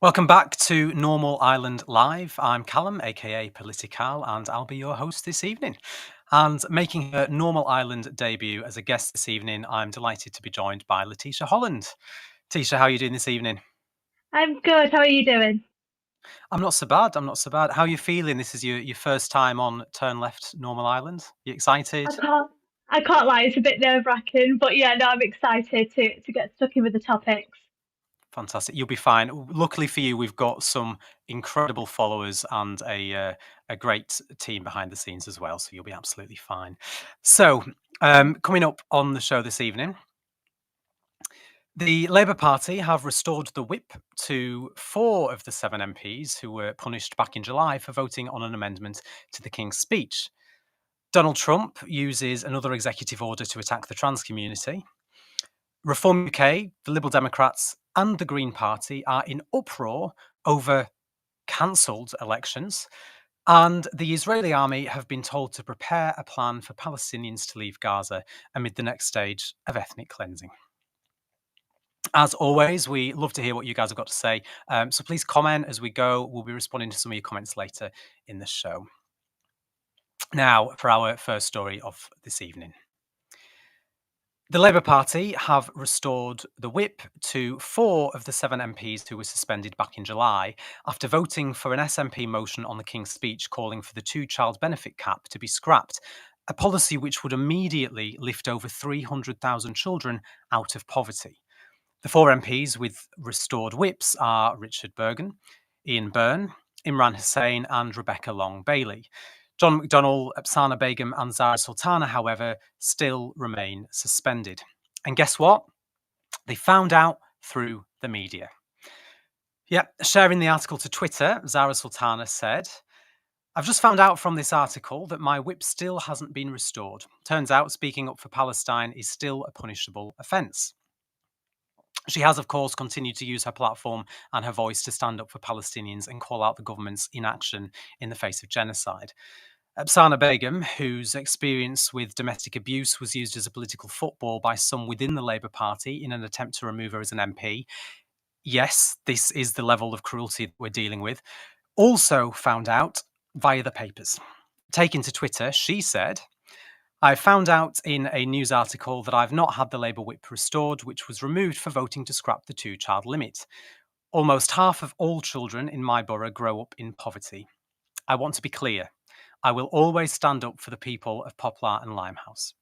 Welcome back to Normal Ireland Live. I'm Callum, aka Political, and I'll be your host this evening. And making her Normal Ireland debut as a guest this evening, I'm delighted to be joined by Letitia Holland. Tisha, how are you doing this evening? I'm good. How are you doing? I'm not so bad. I'm not so bad. How are you feeling? This is your first time on Turn Left Normal Ireland. You I excited? can't I can't lie, it's a bit nerve-wracking, but yeah, no, I'm excited to get stuck in with the topics. Fantastic. You'll be fine. Luckily for you, we've got some incredible followers and a great team behind the scenes as well. So you'll be absolutely fine. So, coming up on the show this evening, the Labour Party have restored the whip to 4 of the 7 MPs who were punished back in July for voting on an amendment to the King's Speech. Donald Trump uses another executive order to attack the trans community. Reform UK, the Liberal Democrats, and the Green Party are in uproar over cancelled elections. And the Israeli army have been told to prepare a plan for Palestinians to leave Gaza amid the next stage of ethnic cleansing. As always, we love to hear what you guys have got to say. So please comment as we go. We'll be responding to some of your comments later in the show. Now, for our first story of this evening. The Labour Party have restored the whip to 4 of the 7 MPs who were suspended back in July after voting for an SNP motion on the King's Speech calling for the 2-child benefit cap to be scrapped, a policy which would immediately lift over 300,000 children out of poverty. The 4 MPs with restored whips are Richard Bergen, Ian Byrne, Imran Hussain, and Rebecca Long Bailey. John McDonnell, Apsana Begum, and Zara Sultana, however, still remain suspended. And guess what? They found out through the media. Yeah, sharing the article to Twitter, Zara Sultana said, I've just found out from this article that my whip still hasn't been restored. Turns out speaking up for Palestine is still a punishable offence. She has, of course, continued to use her platform and her voice to stand up for Palestinians and call out the government's inaction in the face of genocide. Apsana Begum, whose experience with domestic abuse was used as a political football by some within the Labour Party in an attempt to remove her as an MP, yes, this is the level of cruelty that we're dealing with, also found out via the papers. Taken to Twitter, she said, I found out in a news article that I've not had the Labour whip restored, which was removed for voting to scrap the 2-child limit. Almost half of all children in my borough grow up in poverty. I want to be clear. I will always stand up for the people of Poplar and Limehouse.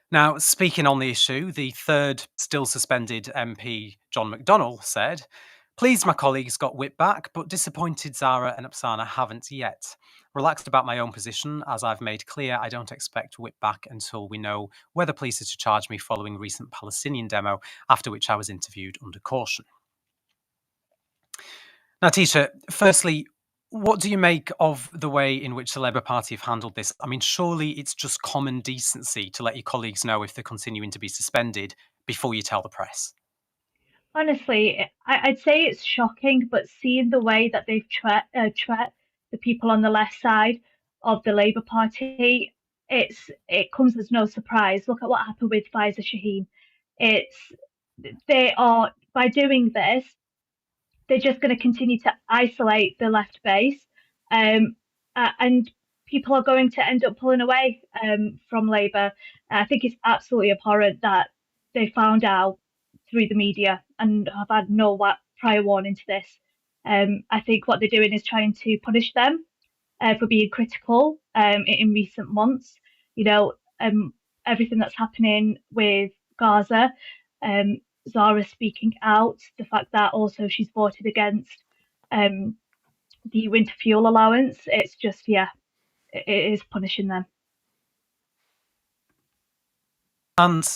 Now, speaking on the issue, the third still suspended MP, John McDonnell, said, Pleased my colleagues got whipped back, but disappointed Zara and Apsana haven't yet. Relaxed about my own position, as I've made clear I don't expect whip back until we know whether police are to charge me following recent Palestinian demo, after which I was interviewed under caution. Now, Tisha, firstly, what do you make of the way in which the Labour Party have handled this? I mean, surely it's just common decency to let your colleagues know if they're continuing to be suspended before you tell the press. Honestly, I'd say it's shocking, but seeing the way that they've treat the people on the left side of the Labour Party, it comes as no surprise. Look at what happened with Faiza Shaheen. It's they are by doing this, they're just going to continue to isolate the left base, and people are going to end up pulling away from Labour. I think it's absolutely abhorrent that they found out through the media and have had no prior warning to this. I think what they're doing is trying to punish them for being critical in recent months. You know, everything that's happening with Gaza, um, Zara speaking out, the fact that also she's voted against um, the winter fuel allowance. It's just, yeah, it is punishing them. And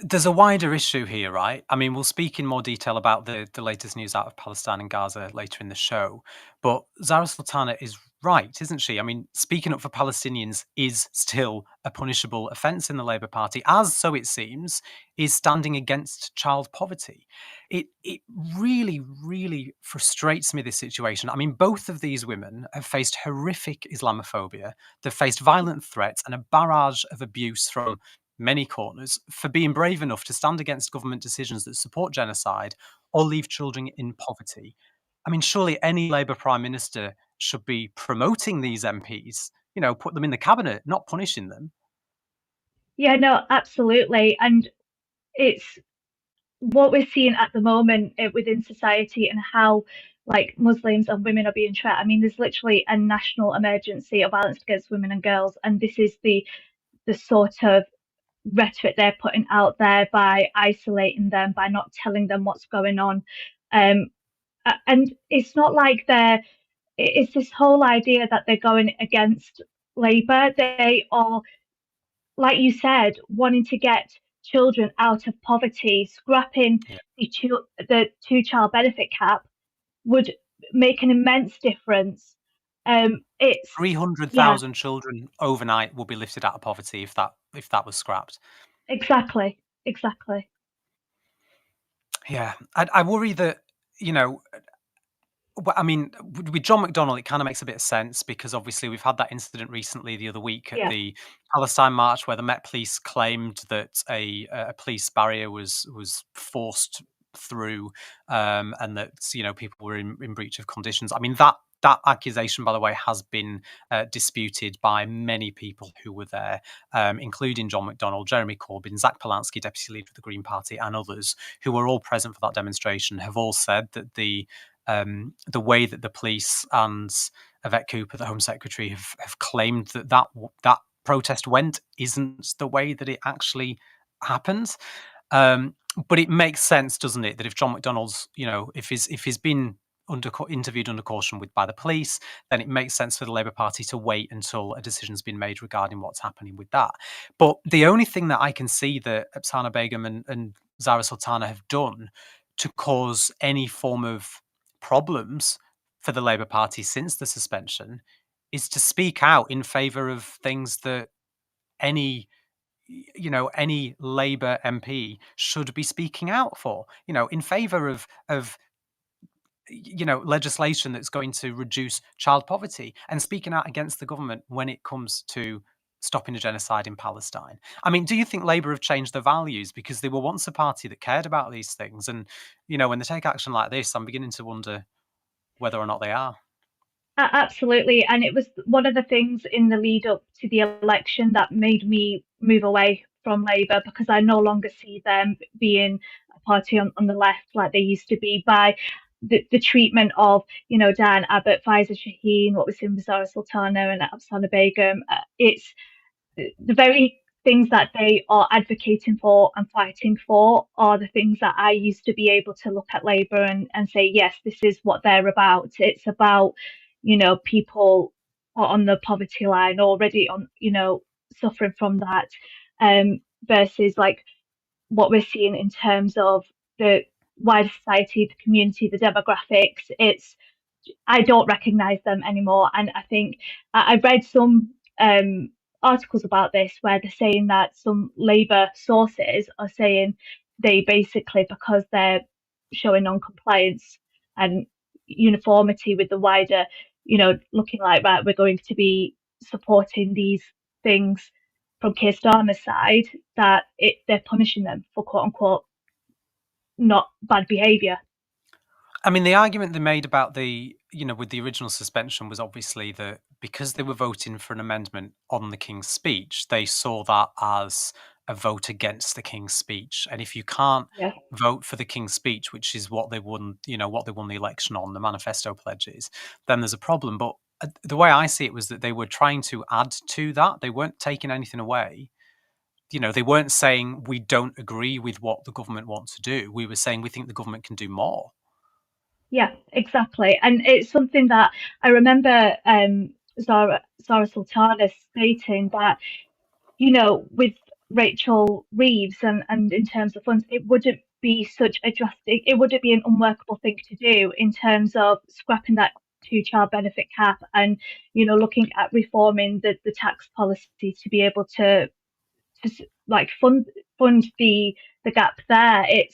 there's a wider issue here, right? I mean, we'll speak in more detail about the latest news out of Palestine and Gaza later in the show. But Zara Sultana is right, isn't she? I mean, speaking up for Palestinians is still a punishable offence in the Labour Party, as, so it seems, is standing against child poverty. It really, really frustrates me, this situation. I mean, both of these women have faced horrific Islamophobia. They've faced violent threats and a barrage of abuse from many corners for being brave enough to stand against government decisions that support genocide, or leave children in poverty. I mean, surely any Labour Prime Minister should be promoting these MPs, put them in the cabinet, not punishing them. Yeah, no, absolutely. And it's what we're seeing at the moment within society and how like Muslims and women are being treated. I mean, there's literally a national emergency of violence against women and girls, and this is the sort of rhetoric they're putting out there by isolating them, by not telling them what's going on. Um, and it's not like it's this whole idea that they're going against Labour. They are, like you said, wanting to get children out of poverty, scrapping Yeah. the two-child benefit cap would make an immense difference. It's yeah, 300,000 children overnight will be lifted out of poverty if that was scrapped. exactly, exactly. Yeah, I worry that, you know, I mean, with John McDonnell, it kind of makes a bit of sense because obviously we've had that incident recently the other week at Yeah, the Palestine March where the Met Police claimed that a police barrier was forced through, and that people were in breach of conditions. I mean that accusation, by the way, has been disputed by many people who were there, including John McDonnell, Jeremy Corbyn, Zach Polanski, Deputy Leader of the Green Party, and others who were all present for that demonstration. Have all said that the way that the police and Yvette Cooper, the Home Secretary, have claimed that protest went isn't the way that it actually happened. But it makes sense, doesn't it, that if John McDonnell's, if he's been interviewed under caution by the police, then it makes sense for the Labour Party to wait until a decision's been made regarding what's happening with that. But the only thing that I can see that Sultana Begum and Zara Sultana have done to cause any form of problems for the Labour Party since the suspension is to speak out in favour of things that any any Labour MP should be speaking out for, in favour of legislation that's going to reduce child poverty and speaking out against the government when it comes to stopping a genocide in Palestine. I mean, do you think Labour have changed their values because they were once a party that cared about these things? And when they take action like this, I'm beginning to wonder whether or not they are. Absolutely. And it was one of the things in the lead up to the election that made me move away from Labour because I no longer see them being a party on the left like they used to be by the treatment of, Dan Abbott, Faiza Shaheen, what was in Zara Sultana and Afsana Begum. It's the very things that they are advocating for and fighting for are the things that I used to be able to look at Labour and say, yes, this is what they're about. It's about, people on the poverty line already on, suffering from that, versus like what we're seeing in terms of the wider society, the community, the demographics. I don't recognise them anymore. And I think I've read some articles about this where they're saying that some Labour sources are saying they basically, because they're showing non-compliance and uniformity with the wider, looking like, right, we're going to be supporting these things from Keir Starmer's side, that they're punishing them for quote unquote not bad behaviour. I mean, the argument they made about with the original suspension was obviously that because they were voting for an amendment on the King's speech, they saw that as a vote against the King's speech. And if you can't Yeah. vote for the King's speech, which is what they won, what they won the election on, the manifesto pledges, then there's a problem. But the way I see it was that they were trying to add to that. They weren't taking anything away. They weren't saying we don't agree with what the government wants to do. We were saying we think the government can do more. Yeah, exactly. And it's something that I remember Zara Sultana stating that, with Rachel Reeves and in terms of funds, it wouldn't be such a drastic, it wouldn't be an unworkable thing to do in terms of scrapping that two-child benefit cap and, looking at reforming the tax policy to be able to like fund the gap there. It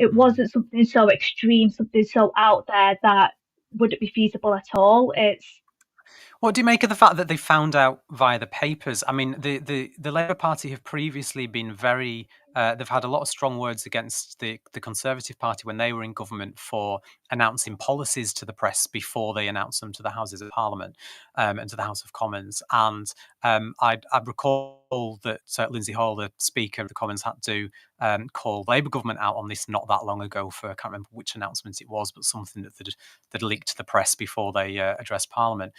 Mm. wasn't something so extreme, something so out there that wouldn't be feasible at all. It's What do you make of the fact that they found out via the papers? I mean, the Labour Party have previously been very they've had a lot of strong words against the Conservative Party when they were in government for announcing policies to the press before they announced them to the Houses of Parliament and to the House of Commons. And I recall that Lindsay Hall, the Speaker of the Commons, had to call Labour government out on this not that long ago for, I can't remember which announcement it was, but something that leaked to the press before they addressed Parliament.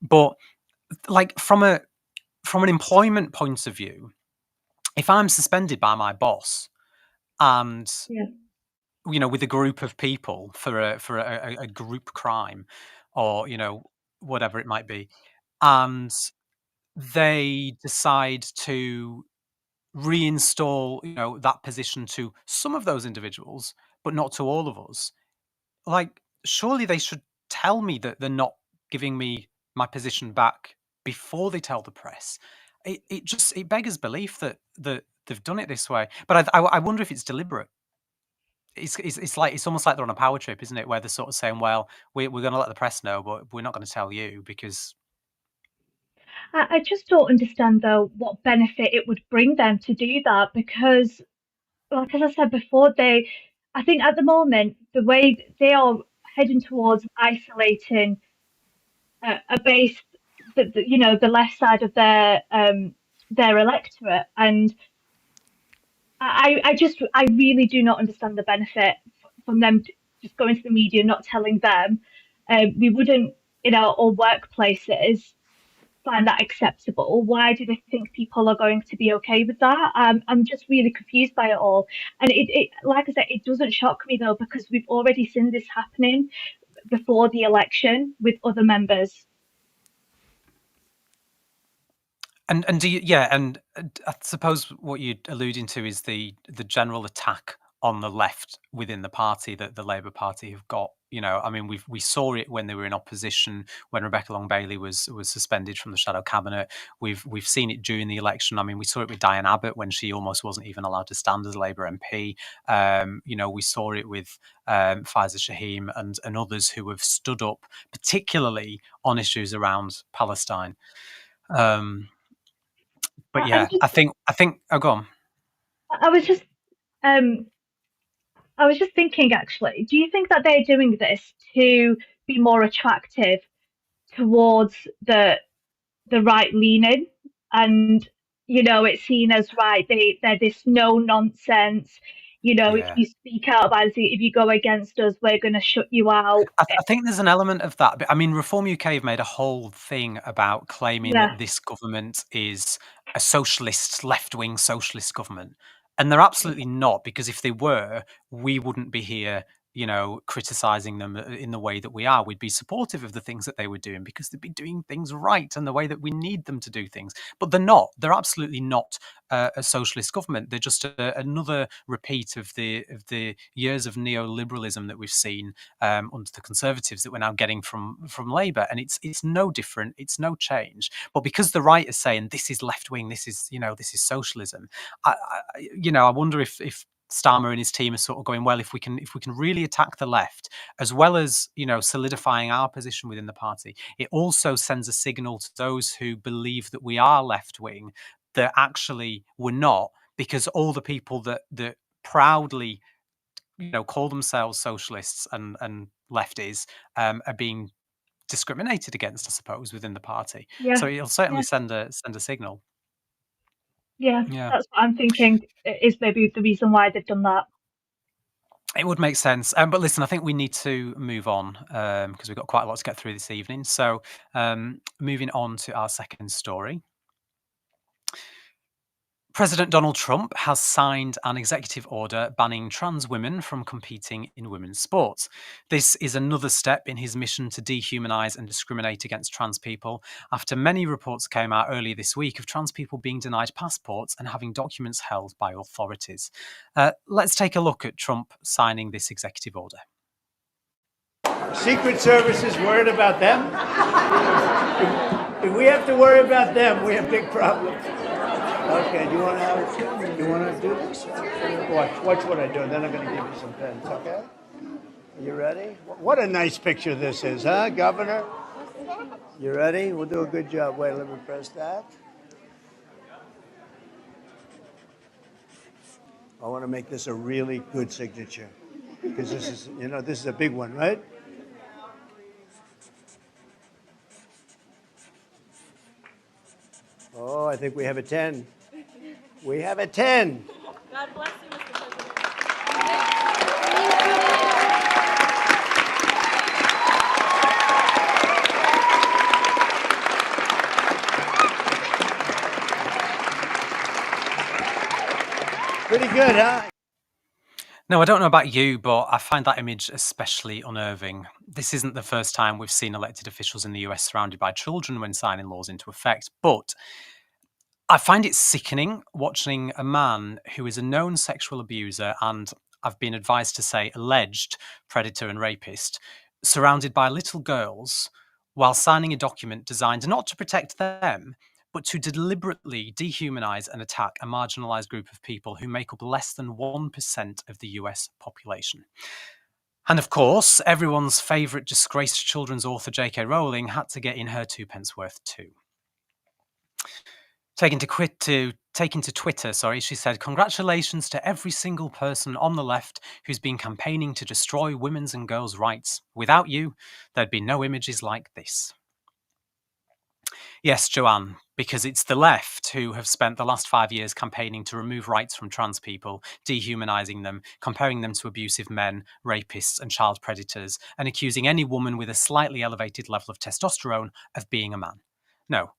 But like from an employment point of view, if I'm suspended by my boss and Yeah. with a group of people for a group crime, or whatever it might be, and they decide to reinstall that position to some of those individuals, but not to all of us. Like, surely they should tell me that they're not giving me my position back before they tell the press. It beggars belief that they've done it this way. But I wonder if it's deliberate. It's almost like they're on a power trip, isn't it? Where they're sort of saying, "Well, we're going to let the press know, but we're not going to tell you because." I just don't understand though what benefit it would bring them to do that because, like as I said before, I think at the moment the way they are heading towards isolating a base, the left side of their electorate, and I really do not understand the benefit from them just going to the media, not telling them. We wouldn't in our workplaces find that acceptable. Why do they think people are going to be okay with that? I'm just really confused by it all. And like I said, it doesn't shock me though, because we've already seen this happening before the election with other members. And do you, yeah, and I suppose what you're alluding to is the general attack on the left within the party that the Labour Party have got. I mean, we saw it when they were in opposition, when Rebecca Long Bailey was suspended from the shadow cabinet. We've seen it during the election. I mean, we saw it with Diane Abbott when she almost wasn't even allowed to stand as a Labour MP. We saw it with Faiza Shaheem and others who have stood up, particularly on issues around Palestine. Um, but I'm yeah, just, I think. Oh, go on. I was just, um, I was just thinking actually, do you think that they're doing this to be more attractive towards the right leaning, and it's seen as right, they're this no nonsense, if Yeah. you speak out about it, if you go against us, we're going to shut you out. I think there's an element of that. But I mean, Reform UK have made a whole thing about claiming Yeah, that this government is a socialist, left-wing socialist government. And they're absolutely not, because if they were, we wouldn't be here, criticizing them in the way that we are. We'd be supportive of the things that they were doing because they'd be doing things right and the way that we need them to do things. But they're not. They're absolutely not a socialist government. They're just another repeat of the years of neoliberalism that we've seen under the Conservatives that we're now getting from Labour, and it's no different. It's no change. But because the right is saying this is left wing, this is socialism, I wonder if Starmer and his team are sort of going, well, if we can really attack the left as well as solidifying our position within the party, it also sends a signal to those who believe that we are left wing that actually we're not, because all the people that proudly call themselves socialists and lefties are being discriminated against, I suppose, within the party. yeah, So it'll yeah, certainly send a signal. yeah, Yeah, that's what I'm thinking is maybe the reason why they've done that. it would make sense. But listen, I think we need to move on because we've got quite a lot to get through this evening. So moving on to our second story. President Donald Trump has signed an executive order banning trans women from competing in women's sports. This is another step in his mission to dehumanize and discriminate against trans people, after many reports came out earlier this week of trans people being denied passports and having documents held by authorities. Let's take a look at Trump signing this executive order. Secret Service is worried about them. If we have to worry about them, we have big problems. Okay, do you want to do this? Watch what I do, and then I'm going to give you some pens, okay? You ready? What a nice picture this is, huh, Governor? You ready? We'll do a good job. Wait, let me press that. I want to make this a really good signature because this is, this is a big one, right? Oh, I think we have a 10. We have a 10. God bless you, Mr. President. Pretty good, huh? No, I don't know about you, but I find that image especially unnerving. This isn't the first time we've seen elected officials in the US surrounded by children when signing laws into effect, but I find it sickening watching a man who is a known sexual abuser and, I've been advised to say, alleged predator and rapist, surrounded by little girls while signing a document designed not to protect them, but to deliberately dehumanize and attack a marginalized group of people who make up less than 1% of the US population. And of course, everyone's favourite disgraced children's author J.K. Rowling had to get in her twopence worth too. Taking to Twitter, she said, "Congratulations to every single person on the left who's been campaigning to destroy women's and girls' rights. Without you, there'd be no images like this." Yes, Joanne, because it's the left who have spent the last 5 years campaigning to remove rights from trans people, dehumanizing them, comparing them to abusive men, rapists, and child predators, and accusing any woman with a slightly elevated level of testosterone of being a man. No,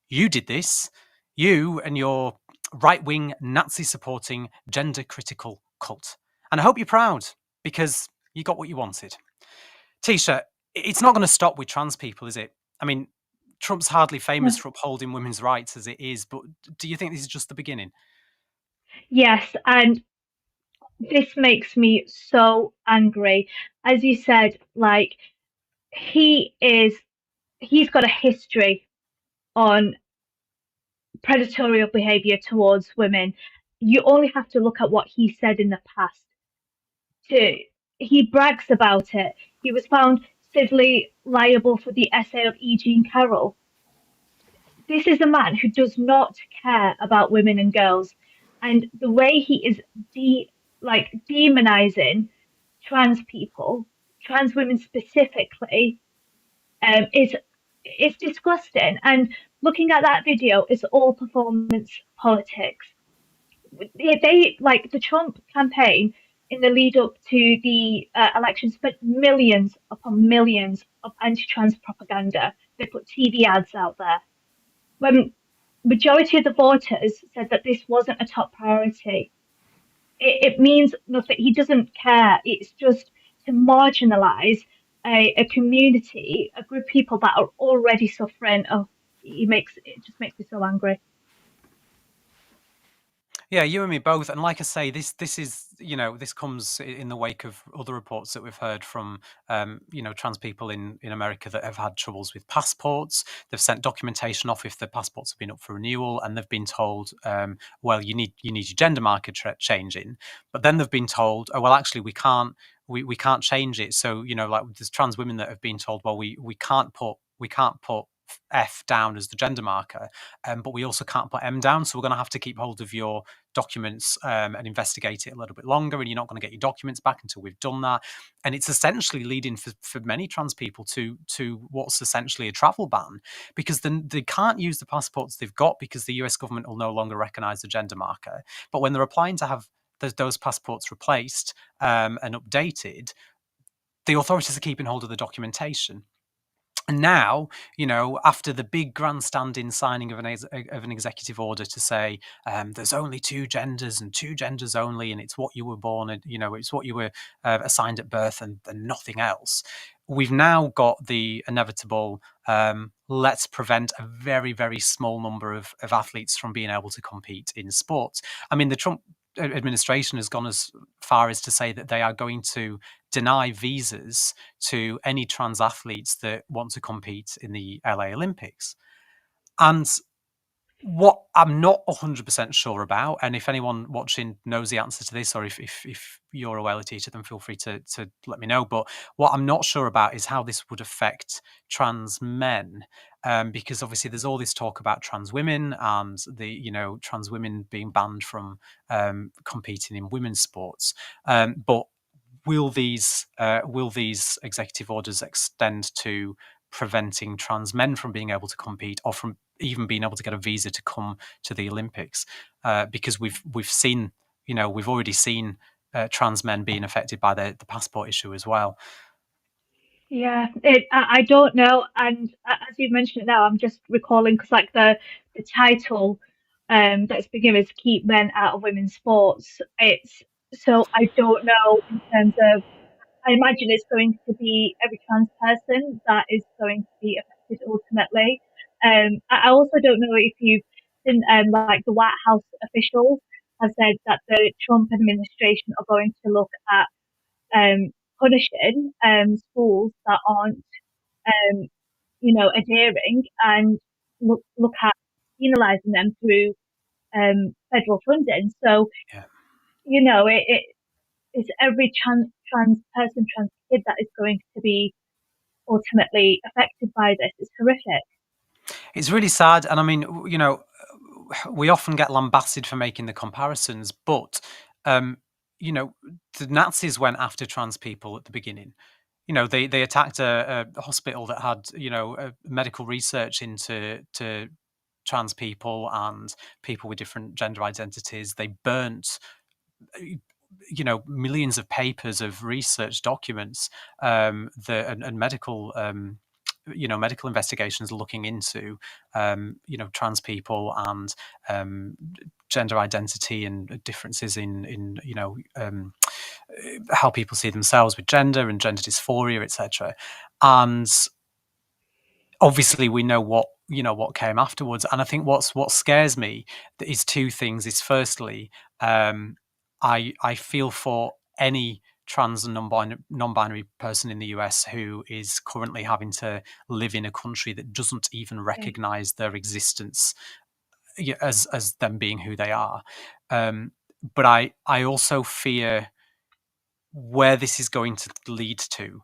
you did this. You and your right-wing, Nazi-supporting, gender-critical cult. And I hope you're proud, because you got what you wanted. Tisha, it's not going to stop with trans people, is it? I mean, Trump's hardly famous for upholding women's rights as it is, but do you think this is just the beginning? Yes, and this makes me so angry. As you said, like he's got a history on predatory behavior towards women. You only have to look at what he said in the past. He brags about it. He was found civilly liable for the essay of E. Jean Carroll. This is a man who does not care about women and girls, and the way he is demonizing trans people, trans women specifically, is disgusting. And looking at that video, it's all performance politics. They like the Trump campaign in the lead up to the election spent millions upon millions of anti-trans propaganda. They put TV ads out there. When majority of the voters said that this wasn't a top priority, it means nothing. He doesn't care. It's just to marginalize a community, a group of people that are already suffering. Oh, it just makes me so angry. Yeah, you and me both. And like I say, this is, this comes in the wake of other reports that we've heard from, trans people in America that have had troubles with passports. They've sent documentation off if their passports have been up for renewal, and they've been told, well, you need your gender marker changing. But then they've been told, oh, well, actually, we can't change it. So, like there's trans women that have been told, well, we can't put F down as the gender marker, but we also can't put M down, so we're going to have to keep hold of your documents and investigate it a little bit longer, and you're not going to get your documents back until we've done that. And it's essentially leading for many trans people to what's essentially a travel ban, because then they can't use the passports they've got because the US government will no longer recognize the gender marker. But when they're applying to have those passports replaced and updated, the authorities are keeping hold of the documentation. And now, after the big grandstanding signing of an executive order to say there's only two genders and two genders only, and it's what you were born, and it's what you were assigned at birth, and nothing else. We've now got the inevitable let's prevent a very, very small number of athletes from being able to compete in sports. I mean, the Trump administration has gone as far as to say that they are going to deny visas to any trans athletes that want to compete in the LA Olympics. And What I'm not 100% sure about, and if anyone watching knows the answer to this, or if you're aware, Letitia, then feel free to let me know. But what I'm not sure about is how this would affect trans men, because obviously there's all this talk about trans women and trans women being banned from competing in women's sports. But will these executive orders extend to preventing trans men from being able to compete or from even being able to get a visa to come to the Olympics? Because we've seen, we've already seen trans men being affected by the passport issue as well. Yeah, I don't know, and as you mentioned it now, I'm just recalling because like the title that's been given is "Keep Men Out of Women's Sports." It's so I don't know in terms of. I imagine it's going to be every trans person that is going to be affected ultimately. I also don't know if you've seen like the White House officials have said that the Trump administration are going to look at punishing schools that aren't adhering and look at penalising them through federal funding. So Yeah. it's every trans person, trans kid that is going to be ultimately affected by this. It's horrific. It's really sad, and I mean, we often get lambasted for making the comparisons, but um, the Nazis went after trans people at the beginning. They attacked a hospital that had medical research into to trans people and people with different gender identities. They burnt millions of papers of research documents and medical medical investigations looking into trans people and gender identity and differences in how people see themselves with gender and gender dysphoria, etc. And obviously we know what came afterwards. And I think what scares me is two things. Is firstly, I feel for any trans and non-binary person in the US who is currently having to live in a country that doesn't even Yeah. recognize their existence as them being who they are. But I also fear where this is going to lead to,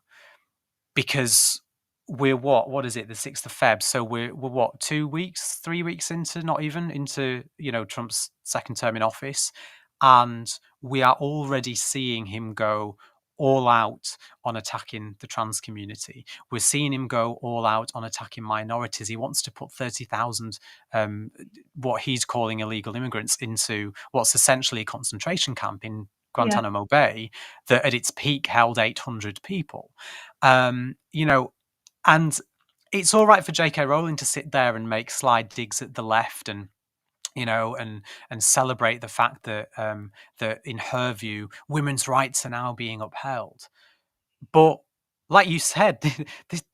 because we're what is it, the 6th of Feb, so we're what, 2 weeks, 3 weeks into, not even into, Trump's second term in office, and we are already seeing him go all out on attacking the trans community. We're seeing him go all out on attacking minorities. He wants to put 30,000 what he's calling illegal immigrants into what's essentially a concentration camp in Yeah. Guantanamo Bay that at its peak held 800 people. And it's all right for J.K. Rowling to sit there and make sly digs at the left and and celebrate the fact that that in her view women's rights are now being upheld. But like you said,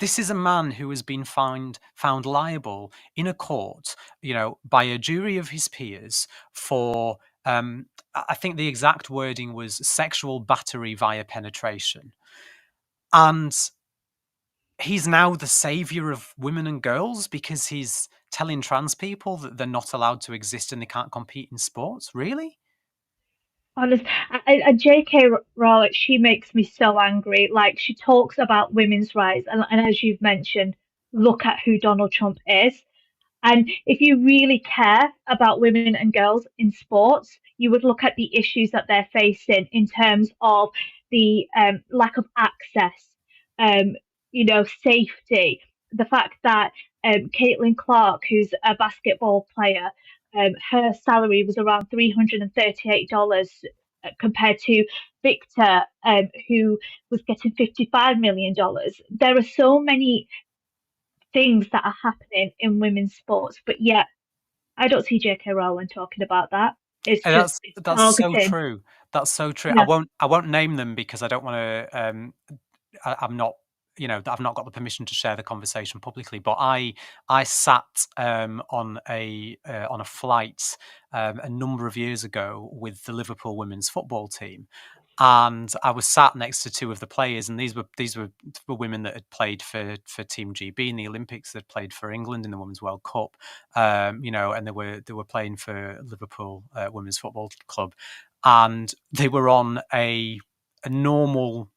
this is a man who has been found liable in a court, by a jury of his peers for I think the exact wording was sexual battery via penetration. And he's now the savior of women and girls because he's telling trans people that they're not allowed to exist and they can't compete in sports. Really? Honest, J.K. Rowling, she makes me so angry. Like she talks about women's rights, and as you've mentioned, look at who Donald Trump is. And if you really care about women and girls in sports, you would look at the issues that they're facing in terms of the lack of access, um, safety, the fact that Caitlin Clark, who's a basketball player, her salary was around $338 compared to Victor, who was getting $55 million. There are so many things that are happening in women's sports, but yet I don't see J.K. Rowling talking about that. It's And just that's it's that's so targeting. true. That's so true. I Yeah, won't name them because I don't want to. I'm not. I've not got the permission to share the conversation publicly. But I sat on a flight a number of years ago with the Liverpool women's football team, and I was sat next to two of the players, and these were women that had played for Team GB in the Olympics, that played for England in the Women's World Cup, and they were playing for Liverpool Women's Football Club, and they were on a normal,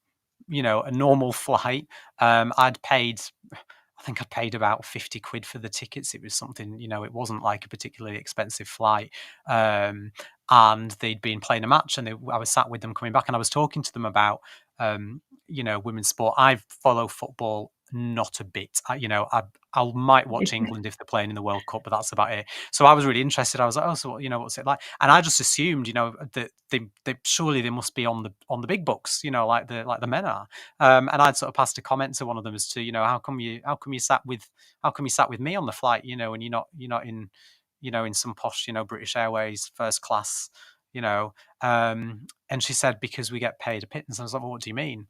a normal flight. I'd paid. I think I paid about 50 quid for the tickets. It was something, it wasn't like a particularly expensive flight. And they'd been playing a match, and I was sat with them coming back, and I was talking to them about, women's sport. I follow football not a bit. I might watch England if they're playing in the World Cup, but that's about it. So I was really interested. I was like, oh, so what's it like? And I just assumed, that they surely they must be on the big bucks, like the men are. And I'd sort of passed a comment to one of them as to, how come you sat with me on the flight, and you're not in, in some posh, British Airways first class, and she said, because we get paid a pittance. I was like, well, what do you mean?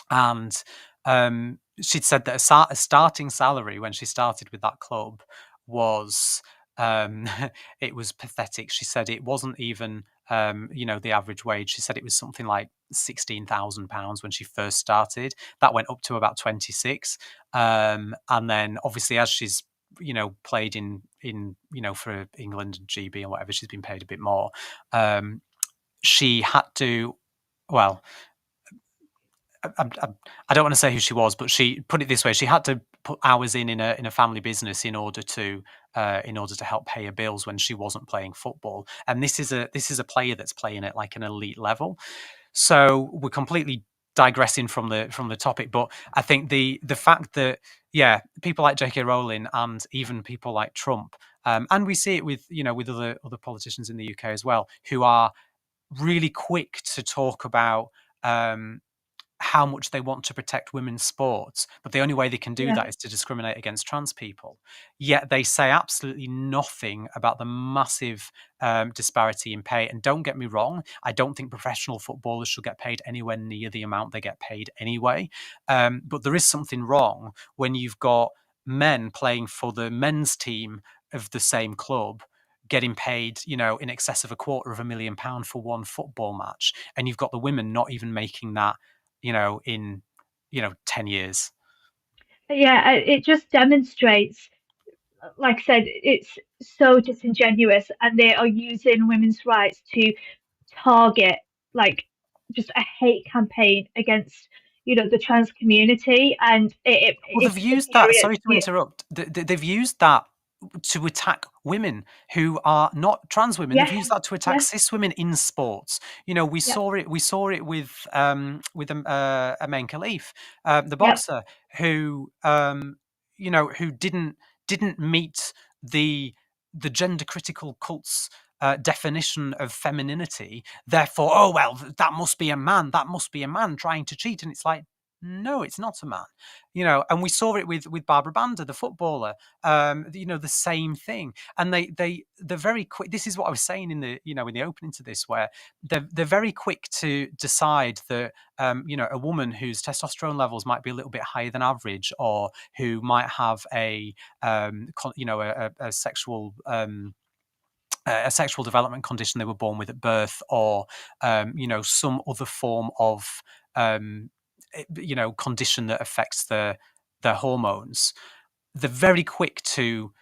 And she'd said that a starting salary when she started with that club was it was pathetic. She said it wasn't even the average wage. She said it was something like £16,000 when she first started. That went up to about 26, and then obviously as she's played in for England and GB or whatever, she's been paid a bit more. She had to, well, I don't want to say who she was, but she put it this way: she had to put hours in a family business in order to help pay her bills when she wasn't playing football. And this is a player that's playing at like an elite level. So we're completely digressing from the topic, but I think the fact that people like J.K. Rowling and even people like Trump, and we see it with with other politicians in the UK as well, who are really quick to talk about how much they want to protect women's sports, but the only way they can do that is to discriminate against trans people. Yet they say absolutely nothing about the massive disparity in pay. And don't get me wrong, I don't think professional footballers should get paid anywhere near the amount they get paid anyway. But there is something wrong when you've got men playing for the men's team of the same club getting paid, in excess of £250,000 for one football match, and you've got the women not even making that, in 10 years. Yeah, it just demonstrates, like I said, it's so disingenuous, and they are using women's rights to target like just a hate campaign against the trans community, and Well, it's they've used that. Sorry to interrupt. They've used that to attack women who are not trans women. yes, They've used that to attack yes, cis women in sports. We yep, saw it. We saw it with Amen Khalif, the yep, boxer, who who didn't meet the gender critical cult's definition of femininity. Therefore, oh well, that must be a man. That must be a man trying to cheat. And it's like, no, it's not a man. And we saw it with Barbara Banda, the footballer. The same thing. And they're very quick. This is what I was saying in the opening to this, where they're very quick to decide that a woman whose testosterone levels might be a little bit higher than average, or who might have a sexual a sexual development condition they were born with at birth, or some other form of condition that affects their hormones. They're very quick to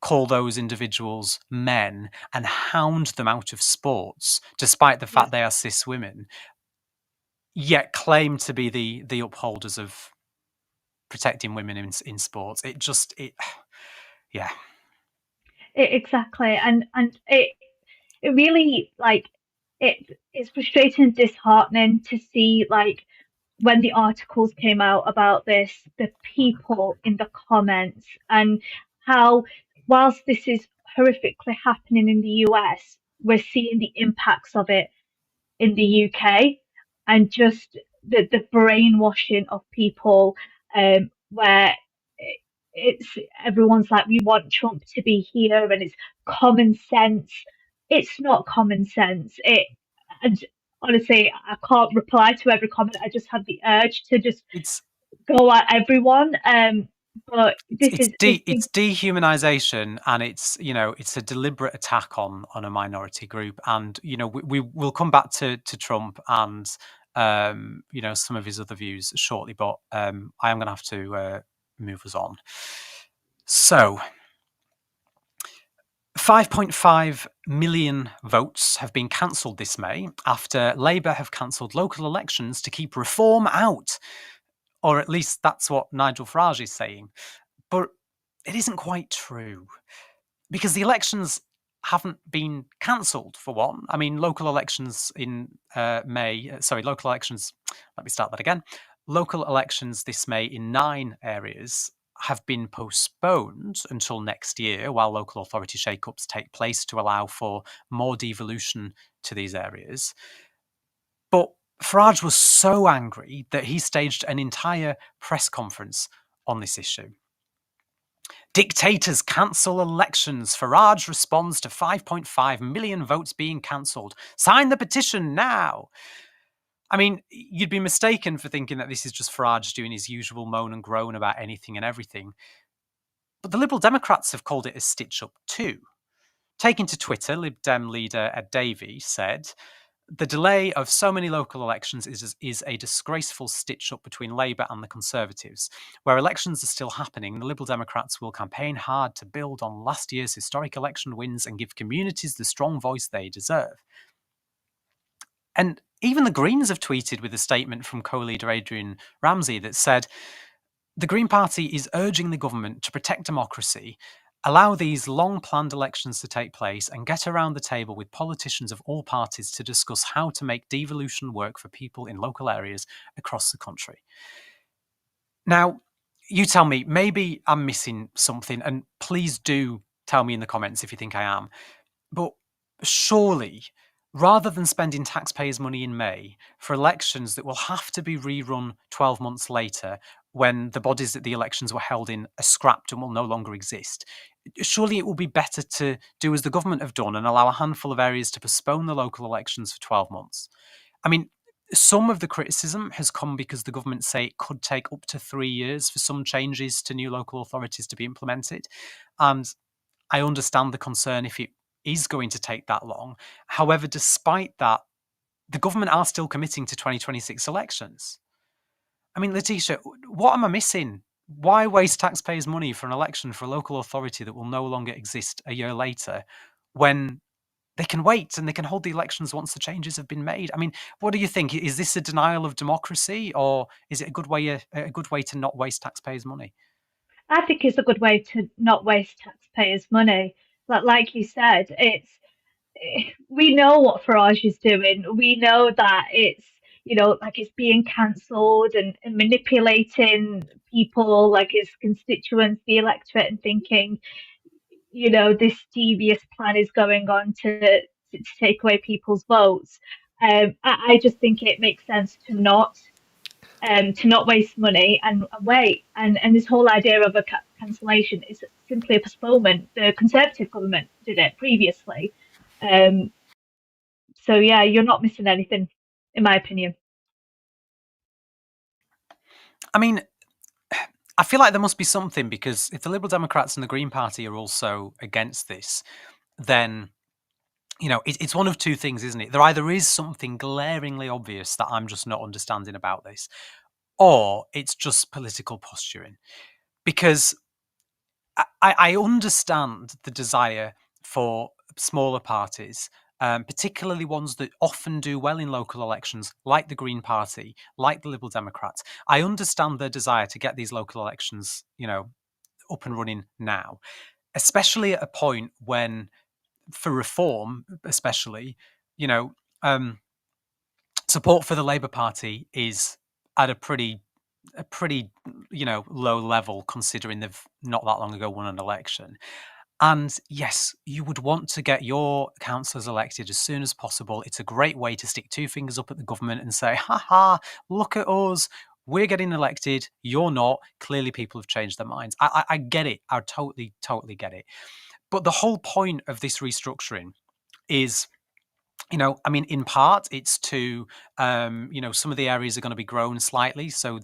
call those individuals men and hound them out of sports, despite the fact they are cis women, yet claim to be the upholders of protecting women in sports. Yeah. exactly, and it really, like, it's frustrating and disheartening to see, like, when the articles came out about this, the people in the comments, and how, whilst this is horrifically happening in the US, we're seeing the impacts of it in the UK, and just the brainwashing of people, where it's everyone's like, we want Trump to be here, and it's common sense. It's not common sense. And honestly, I can't reply to every comment. I just have the urge to just It's go at everyone. But this is It's dehumanization, and it's a deliberate attack on a minority group. And we will come back to Trump and some of his other views shortly, but I am going to have to move us on. So 5.5 million votes have been cancelled this May after Labour have cancelled local elections to keep reform out, or at least that's what Nigel Farage is saying. But it isn't quite true, because the elections haven't been cancelled, for one. I mean, local elections in local elections, let me start that again. Local elections this May in 9 areas have been postponed until next year while local authority shake-ups take place to allow for more devolution to these areas. But Farage was so angry that he staged an entire press conference on this issue. Dictators cancel elections. Farage responds to 5.5 million votes being cancelled. Sign the petition now. I mean, you'd be mistaken for thinking that this is just Farage doing his usual moan and groan about anything and everything. But the Liberal Democrats have called it a stitch-up too. Taking to Twitter, Lib Dem leader Ed Davey said, "The delay of so many local elections is a disgraceful stitch-up between Labour and the Conservatives. Where elections are still happening, the Liberal Democrats will campaign hard to build on last year's historic election wins and give communities the strong voice they deserve." And even the Greens have tweeted with a statement from co-leader Adrian Ramsey that said, "The Green Party is urging the government to protect democracy, allow these long-planned elections to take place, and get around the table with politicians of all parties to discuss how to make devolution work for people in local areas across the country." Now, you tell me, maybe I'm missing something, and please do tell me in the comments if you think I am. But surely, rather than spending taxpayers' money in May for elections that will have to be rerun 12 months later when the bodies that the elections were held in are scrapped and will no longer exist, surely it will be better to do as the government have done and allow a handful of areas to postpone the local elections for 12 months. I mean, some of the criticism has come because the government say it could take up to 3 years for some changes to new local authorities to be implemented. And I understand the concern if it is going to take that long. However, despite that, the government are still committing to 2026 elections. I mean, Letitia, what am I missing? Why waste taxpayers' money for an election for a local authority that will no longer exist a year later when they can wait and they can hold the elections once the changes have been made? I mean, what do you think? Is this a denial of democracy, or is it a good way to not waste taxpayers' money? I think it's a good way to not waste taxpayers' money. But like you said, we know what Farage is doing. We know that it's like it's being cancelled and manipulating people, like his constituents, the electorate, and thinking, this devious plan is going on to take away people's votes. I just think it makes sense to not waste money and wait. And this whole idea of a cancellation is simply a postponement. The Conservative government did it previously. So yeah, you're not missing anything, in my opinion. I mean, I feel like there must be something, because if the Liberal Democrats and the Green Party are also against this, then it's one of two things, isn't it? There either is something glaringly obvious that I'm just not understanding about this, or it's just political posturing. Because I understand the desire for smaller parties, particularly ones that often do well in local elections, like the Green Party, like the Liberal Democrats. I understand their desire to get these local elections, up and running now, especially at a point when, for reform, especially, support for the Labour Party is at a pretty low level, considering they've not that long ago won an election. And yes, you would want to get your councillors elected as soon as possible. It's a great way to stick two fingers up at the government and say, "Ha ha, look at us. We're getting elected. You're not. Clearly people have changed their minds." I get it. I totally get it. But the whole point of this restructuring is I mean, in part, it's to, some of the areas are going to be grown slightly, so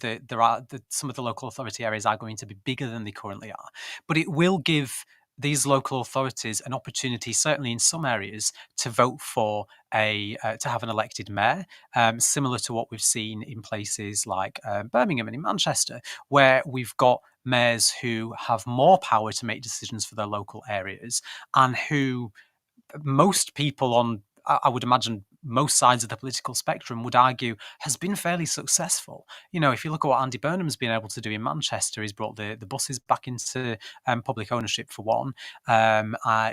some of the local authority areas are going to be bigger than they currently are. But it will give these local authorities an opportunity, certainly in some areas, to vote for to have an elected mayor, similar to what we've seen in places like Birmingham and in Manchester, where we've got mayors who have more power to make decisions for their local areas and who most people on, I would imagine, most sides of the political spectrum would argue has been fairly successful. If you look at what Andy Burnham's been able to do in Manchester, he's brought the buses back into public ownership for one.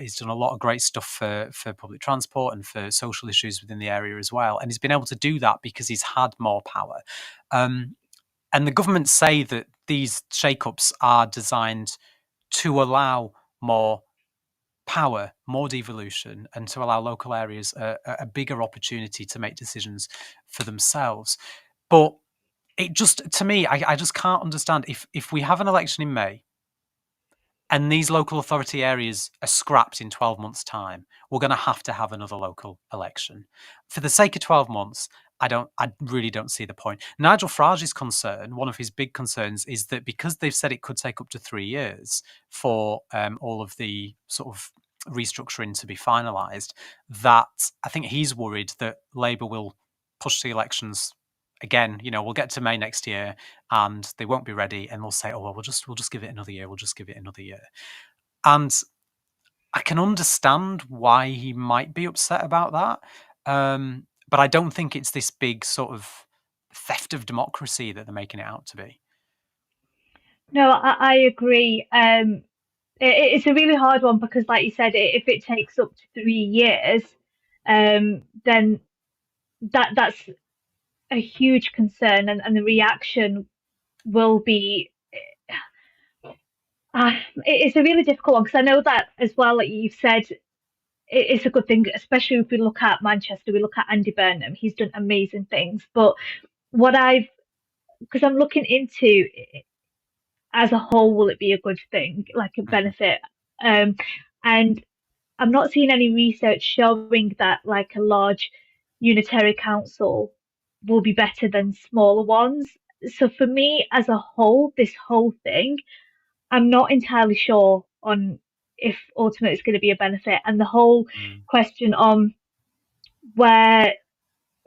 He's done a lot of great stuff for public transport and for social issues within the area as well. And he's been able to do that because he's had more power. And the government say that these shake-ups are designed to allow more power, more devolution, and to allow local areas a bigger opportunity to make decisions for themselves. But it just, to me, I just can't understand if we have an election in May and these local authority areas are scrapped in 12 months' time, we're going to have another local election. For the sake of 12 months, I really don't see the point. Nigel Farage's concern, one of his big concerns, is that because they've said it could take up to 3 years for all of the sort of restructuring to be finalised, that I think he's worried that Labour will push the elections again. We'll get to May next year and they won't be ready, and they'll say, "Oh well, we'll just give it another year. We'll just give it another year." And I can understand why he might be upset about that, but I don't think it's this big sort of theft of democracy that they're making it out to be. No, I agree. It's a really hard one because, like you said, if it takes up to 3 years, then that's a huge concern, and the reaction will be. It's a really difficult one because I know that as well. Like you've said, it's a good thing, especially if we look at Manchester. We look at Andy Burnham; he's done amazing things. But what because I'm looking into as a whole, will it be a good thing, like a benefit? And I'm not seeing any research showing that like a large unitary council will be better than smaller ones. So for me, as a whole, this whole thing, I'm not entirely sure on if ultimately it's going to be a benefit. And the whole question on where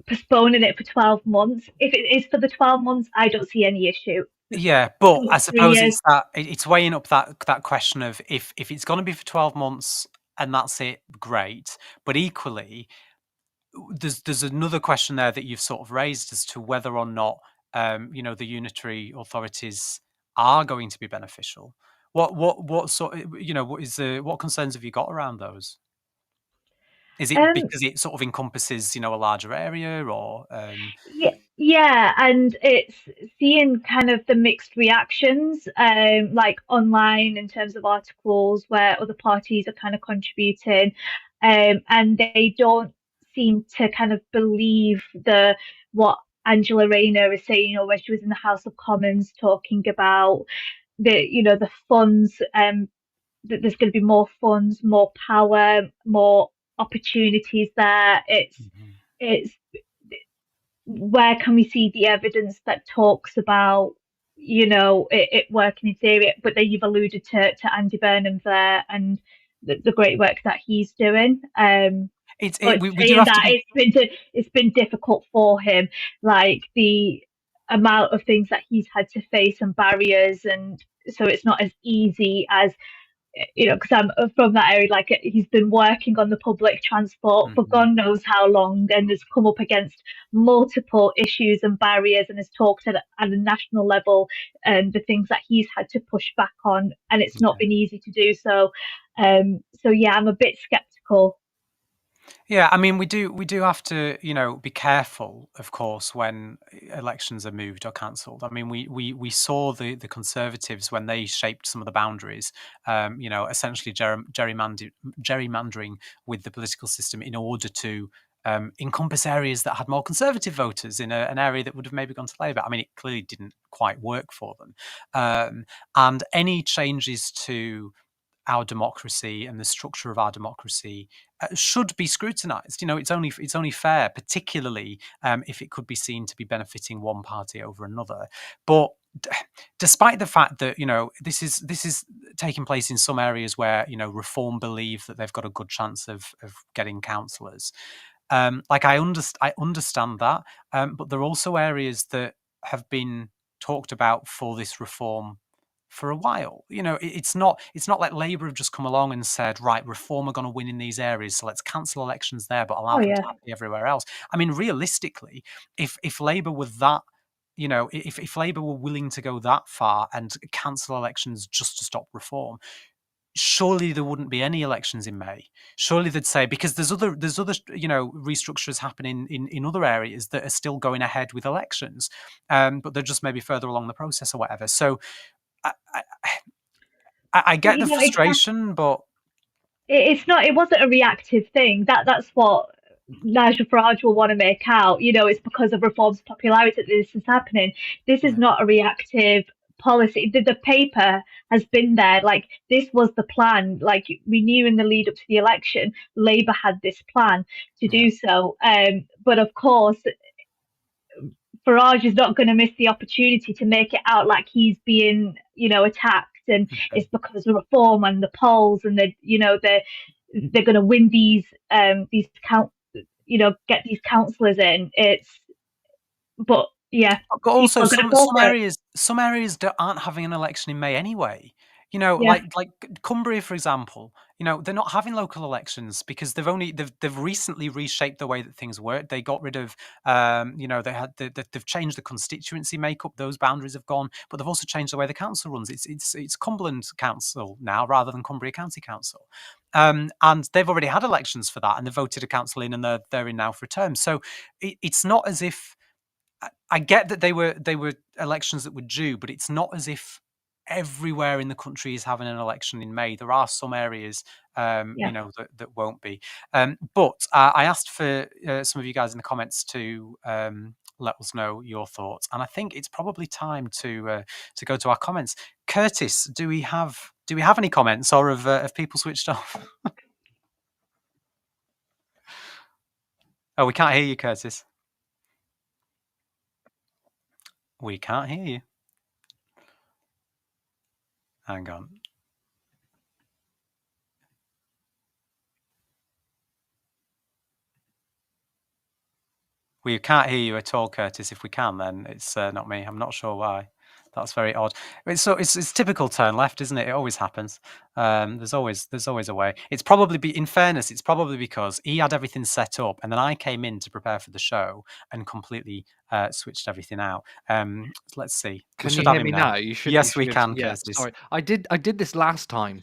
postponing it for 12 months, if it is for the 12 months, I don't see any issue. Yeah, but I 3 suppose years. it's weighing up that question of if it's going to be for 12 months and that's it, great. But equally, there's another question there that you've sort of raised as to whether or not the unitary authorities are going to be beneficial. What sort what concerns have you got around those? Is it Um, because it sort of encompasses a larger area, or yeah, and it's seeing kind of the mixed reactions, like online in terms of articles where other parties are kind of contributing, and they don't seem to kind of believe what Angela Rayner is saying, or when she was in the House of Commons talking about the funds, that there's going to be more funds, more power, more opportunities there. It's where can we see the evidence that talks about it working in theory? But then you've alluded to Andy Burnham there and the great work that he's doing. But we do saying have to that, be. it's been difficult for him, like the amount of things that he's had to face and barriers, and so it's not as easy as because I'm from that area. Like he's been working on the public transport for God knows how long, and has come up against multiple issues and barriers, and has talked at a national level, and the things that he's had to push back on, and it's not been easy to do so. So yeah, I'm a bit skeptical. Yeah, I mean, we do have to, be careful, of course, when elections are moved or cancelled. I mean, we saw the Conservatives when they shaped some of the boundaries, essentially gerrymandering with the political system in order to encompass areas that had more Conservative voters in an area that would have maybe gone to Labour. I mean, it clearly didn't quite work for them. And any changes to our democracy and the structure of our democracy should be scrutinised. It's only fair, particularly if it could be seen to be benefiting one party over another. But despite the fact that this is taking place in some areas where Reform believe that they've got a good chance of getting councillors. I understand that, but there are also areas that have been talked about for this reform for a while. It's not like Labour have just come along and said, right, Reform are going to win in these areas, so let's cancel elections there, but allow Oh them to yeah. happen everywhere else. I mean, realistically, if Labour were that, if Labour were willing to go that far and cancel elections just to stop Reform, surely there wouldn't be any elections in May. Surely they'd say, because there's other restructures happening in other areas that are still going ahead with elections, but they're just maybe further along the process or whatever. So I, I But get the exactly. frustration, but It wasn't a reactive thing. That's what Nigel Farage will want to make out. It's because of Reform's popularity that this is happening. This is yeah, not a reactive policy. The paper has been there. Like, this was the plan. Like, we knew in the lead up to the election, Labour had this plan to yeah, do so. But of course, Farage is not going to miss the opportunity to make it out like he's being, attacked, and okay. it's because of Reform and the polls, and they're going to win these get these councillors in. But yeah, But people also are going to fall for it. some areas aren't having an election in May anyway. Yeah, Like Cumbria, for example. They're not having local elections because they've recently reshaped the way that things work. They got rid of, they've changed the constituency makeup. Those boundaries have gone, but they've also changed the way the council runs. It's Cumberland Council now rather than Cumbria County Council. And they've already had elections for that, and they voted a council in, and they're in now for a term. So it's not as if I get that they were elections that were due, but it's not as if everywhere in the country is having an election in May. There are some areas, yeah. that won't be. But I asked for some of you guys in the comments to let us know your thoughts, and I think it's probably time to go to our comments. Curtis, do we have any comments, or have people switched off? Oh, we can't hear you, Curtis. We can't hear you. Hang on. We can't hear you at all, Curtis. If we can, then it's not me. I'm not sure why. That's very odd. It's typical turn left, isn't it? It always happens. There's always a way. It's probably in fairness, it's probably because he had everything set up, and then I came in to prepare for the show and completely switched everything out. Let's see. We Can you should have hear him me now. now? You should Yes, we be able to, can, yeah, Curtis. sorry. I did this last time.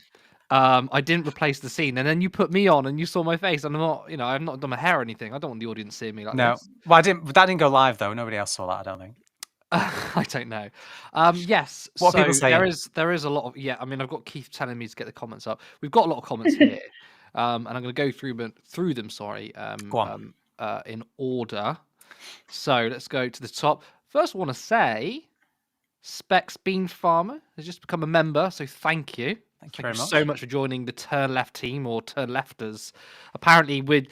I didn't replace the scene, and then you put me on and you saw my face, and I'm not, I've not done my hair or anything. I don't want the audience seeing me like No, this. well, that didn't go live though. Nobody else saw that, I don't think. I don't know. Yes, What are so people saying? there is a lot of, yeah. I mean, I've got Keith telling me to get the comments up. We've got a lot of comments here, and I'm going to go through them. Sorry, Go on. in order. So let's go to the top. First, I want to say, Specs Bean Farmer has just become a member, so thank you. Thank you Thank very you much. so much for joining the Turn Left team, or Turn Lefters. Apparently, we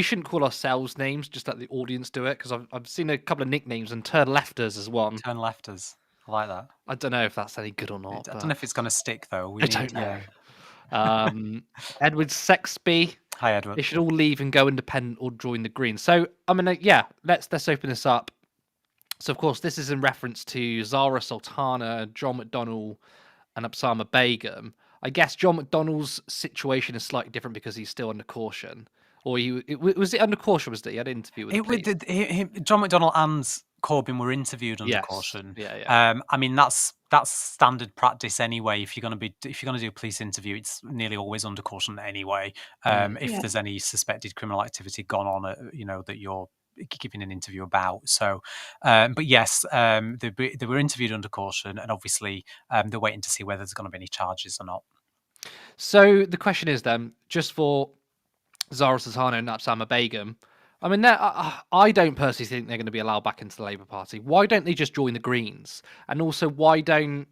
shouldn't call ourselves names, just let the audience do it, because I've seen a couple of nicknames, and Turn Lefters is one. Turn lefters. I like that. I don't know if that's any good or not. I But don't know if it's going to stick though. I don't know. Edward Sexby. Hi, They Edward. should all leave and go independent or join the Greens. So I mean, yeah, let's open this up. So of course, this is in reference to Zara Sultana, John McDonnell, and Absama Begum. I guess John McDonnell's situation is slightly different because he's still under caution. Or was it under caution? Was it? He had an interview with the police. John McDonnell and Corbyn were interviewed under Yes. caution. Yeah. I mean that's standard practice anyway. If you're going to do a police interview, it's nearly always under caution anyway. If Yeah. there's any suspected criminal activity gone on, that you're giving an interview about. So, but yes, they were interviewed under caution, and obviously they're waiting to see whether there's going to be any charges or not. So the question is then, just for Zara Sultana and Absama Begum, I mean, I don't personally think they're going to be allowed back into the Labour Party. Why don't they just join the Greens? And also, why don't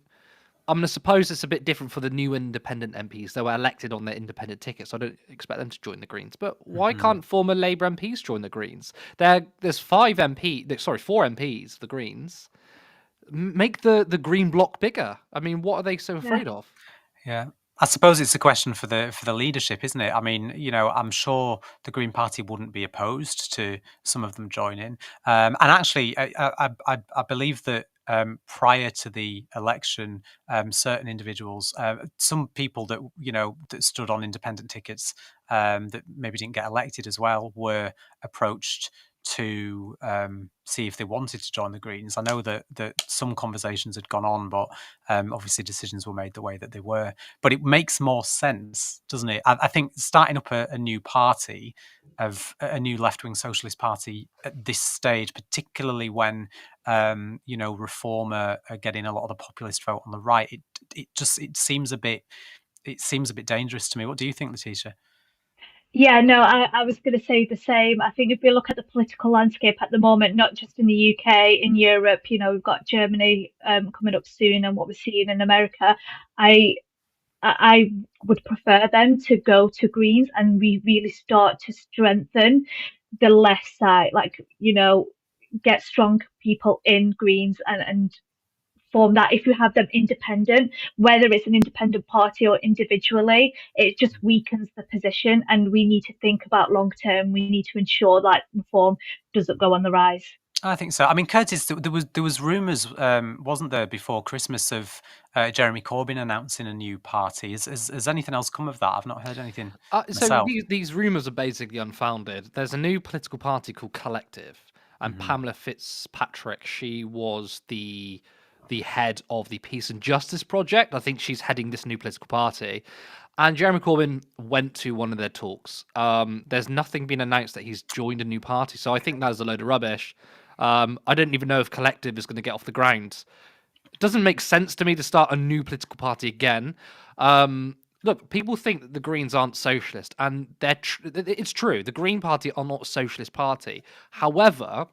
I'm going to suppose it's a bit different for the new independent MPs. They were elected on their independent tickets, so I don't expect them to join the Greens. But why Mhm. can't former Labour MPs join the Greens? There's four MPs, the Greens. Make the Green bloc bigger. I mean, what are they so Yeah. afraid of? Yeah. I suppose it's a question for the leadership, isn't it? I mean, I'm sure the Green Party wouldn't be opposed to some of them joining. And actually, I believe that prior to the election, certain individuals, some people that that stood on independent tickets, that maybe didn't get elected as well, were approached to see if they wanted to join the Greens. I know that some conversations had gone on, but obviously decisions were made the way that they were. But it makes more sense, doesn't it? I think starting up a new party, of a new left-wing socialist party at this stage, particularly when Reform are getting a lot of the populist vote on the right, it seems a bit dangerous to me. What do you think, Letitia? Yeah, no, I was going to say the same. I think if we look at the political landscape at the moment, not just in the UK, in Europe, we've got Germany coming up soon, and what we're seeing in America. I would prefer them to go to Greens, and we really start to strengthen the left side, like, get strong people in Greens and form that. If you have them independent, whether it's an independent party or individually, it just weakens the position. And we need to think about long term. We need to ensure that reform doesn't go on the rise. I think so. I mean, Curtis, there was rumours, wasn't there, before Christmas of Jeremy Corbyn announcing a new party. Has anything else come of that? I've not heard anything So myself. these rumours are basically unfounded. There's a new political party called Collective, and Mhm. Pamela Fitzpatrick, she was the head of the Peace and Justice Project. I think she's heading this new political party. And Jeremy Corbyn went to one of their talks. There's nothing been announced that he's joined a new party, so I think that's a load of rubbish. I don't even know if Collective is going to get off the ground. It doesn't make sense to me to start a new political party again. Look, people think that the Greens aren't socialist, and it's true. The Green Party are not a socialist party. However,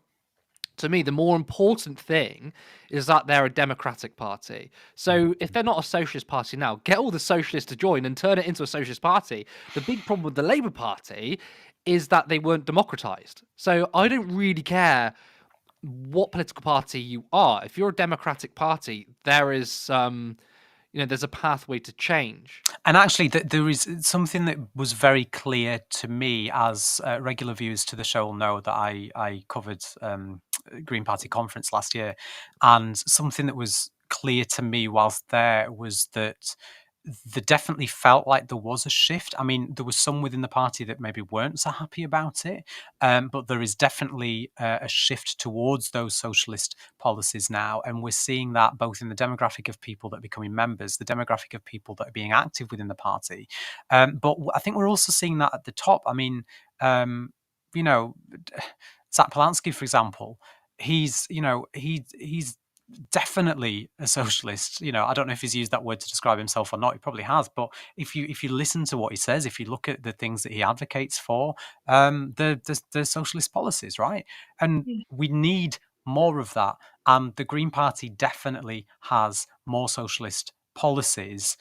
to me, the more important thing is that they're a democratic party. So if they're not a socialist party now, get all the socialists to join and turn it into a socialist party. The big problem with the Labour Party is that they weren't democratized. So I don't really care what political party you are. If you're a democratic party, there is there's a pathway to change. And actually, there is something that was very clear to me, as regular viewers to the show will know, that I covered Green Party conference last year, and something that was clear to me whilst there was that there definitely felt like there was a shift. I mean, there was some within the party that maybe weren't so happy about it, but there is definitely a shift towards those socialist policies now, and we're seeing that both in the demographic of people that are becoming members, the demographic of people that are being active within the party. But I think we're also seeing that at the top. I mean, you know, Zach Polanski, for example, he's definitely a socialist. I don't know if he's used that word to describe himself or not. He probably has. But if you listen to what he says, if you look at the things that he advocates for, the socialist policies, right? And we need more of that. And the Green Party definitely has more socialist policies,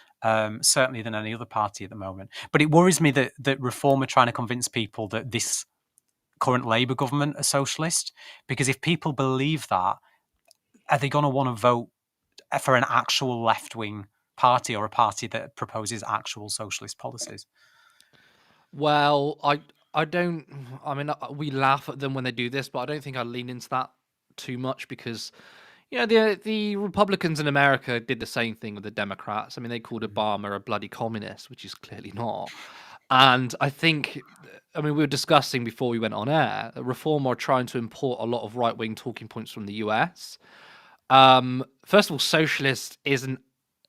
certainly than any other party at the moment. But it worries me that Reform are trying to convince people that this current Labour government are socialist, because if people believe that, are they going to want to vote for an actual left-wing party, or a party that proposes actual socialist policies? Well, I don't. I mean, we laugh at them when they do this, but I don't think I lean into that too much because the Republicans in America did the same thing with the Democrats. I mean, they called Obama a bloody communist, which he's clearly not. And I think, I mean, we were discussing before we went on air, that Reform are trying to import a lot of right-wing talking points from the US. First of all, socialist isn't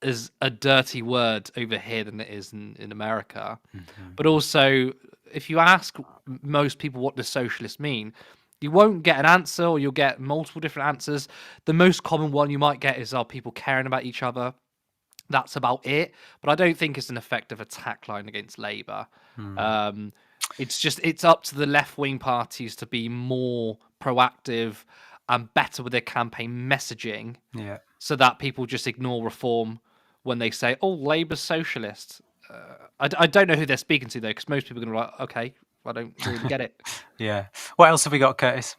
as a dirty word over here than it is in America. Mm-hmm. But also, if you ask most people what does socialist mean, you won't get an answer, or you'll get multiple different answers. The most common one you might get is, are people caring about each other? That's about it. But I don't think it's an effective attack line against Labour. It's up to the left-wing parties to be more proactive and better with their campaign messaging, Yeah. so that people just ignore Reform when they say, "Oh, Labour's socialist." I don't know who they're speaking to though, because most people are going to be like, "Okay, I don't really get it." Yeah. What else have we got, Curtis?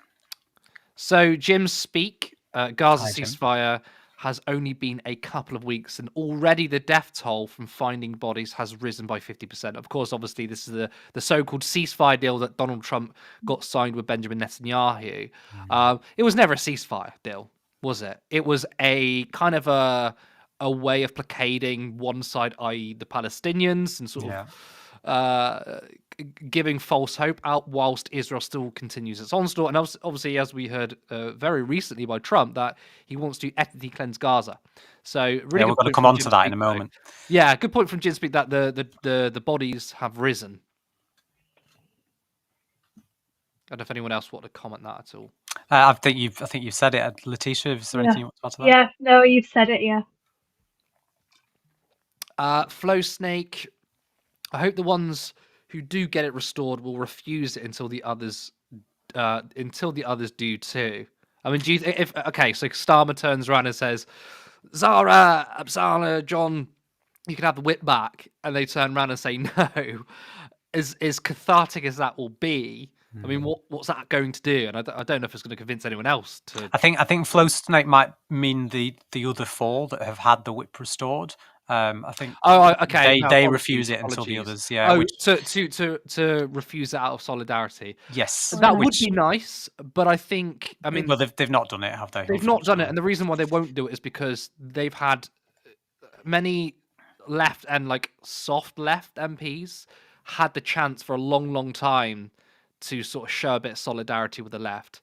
So Jim's speak, Gaza Hi, Jim. ceasefire has only been a couple of weeks, and already the death toll from finding bodies has risen by 50%. Of course, obviously, this is the so-called ceasefire deal that Donald Trump got signed with Benjamin Netanyahu. It was never a ceasefire deal, was it? It was a kind of a way of placating one side, i.e., the Palestinians, and sort Yeah. of giving false hope out whilst Israel still continues its onslaught. And obviously, as we heard very recently by Trump, that he wants to ethnically cleanse Gaza. So really Yeah, good we're going to point come from on Jim to that in Speak, a though. moment. Yeah, good point from Jim Speak that the bodies have risen. I don't know if anyone else wanted to comment that at all. I think you've said it, Letitia. Is there anything you want to add to that? Yeah, no, you've said it, yeah. Flow Snake. I hope the ones who do get it restored will refuse it until the others do too. I mean, do you if okay? So Starmer turns around and says, "Zara, Absala, John, you can have the whip back," and they turn around and say no. As cathartic as that will be, I mean, what's that going to do? And I don't know if it's going to convince anyone else to. I think Flow Snake might mean the other four that have had the whip restored. I think Okay. No, they refuse apologies, it until the apologies. others. Yeah. Oh, Which to refuse it out of solidarity. yes, That would which be nice, but I think, I mean, well they've not done it, have they? they've not done it, Unfortunately. and the reason why they won't do it is because they've had many left and like soft left MPs had the chance for a long, long time to sort of show a bit of solidarity with the left.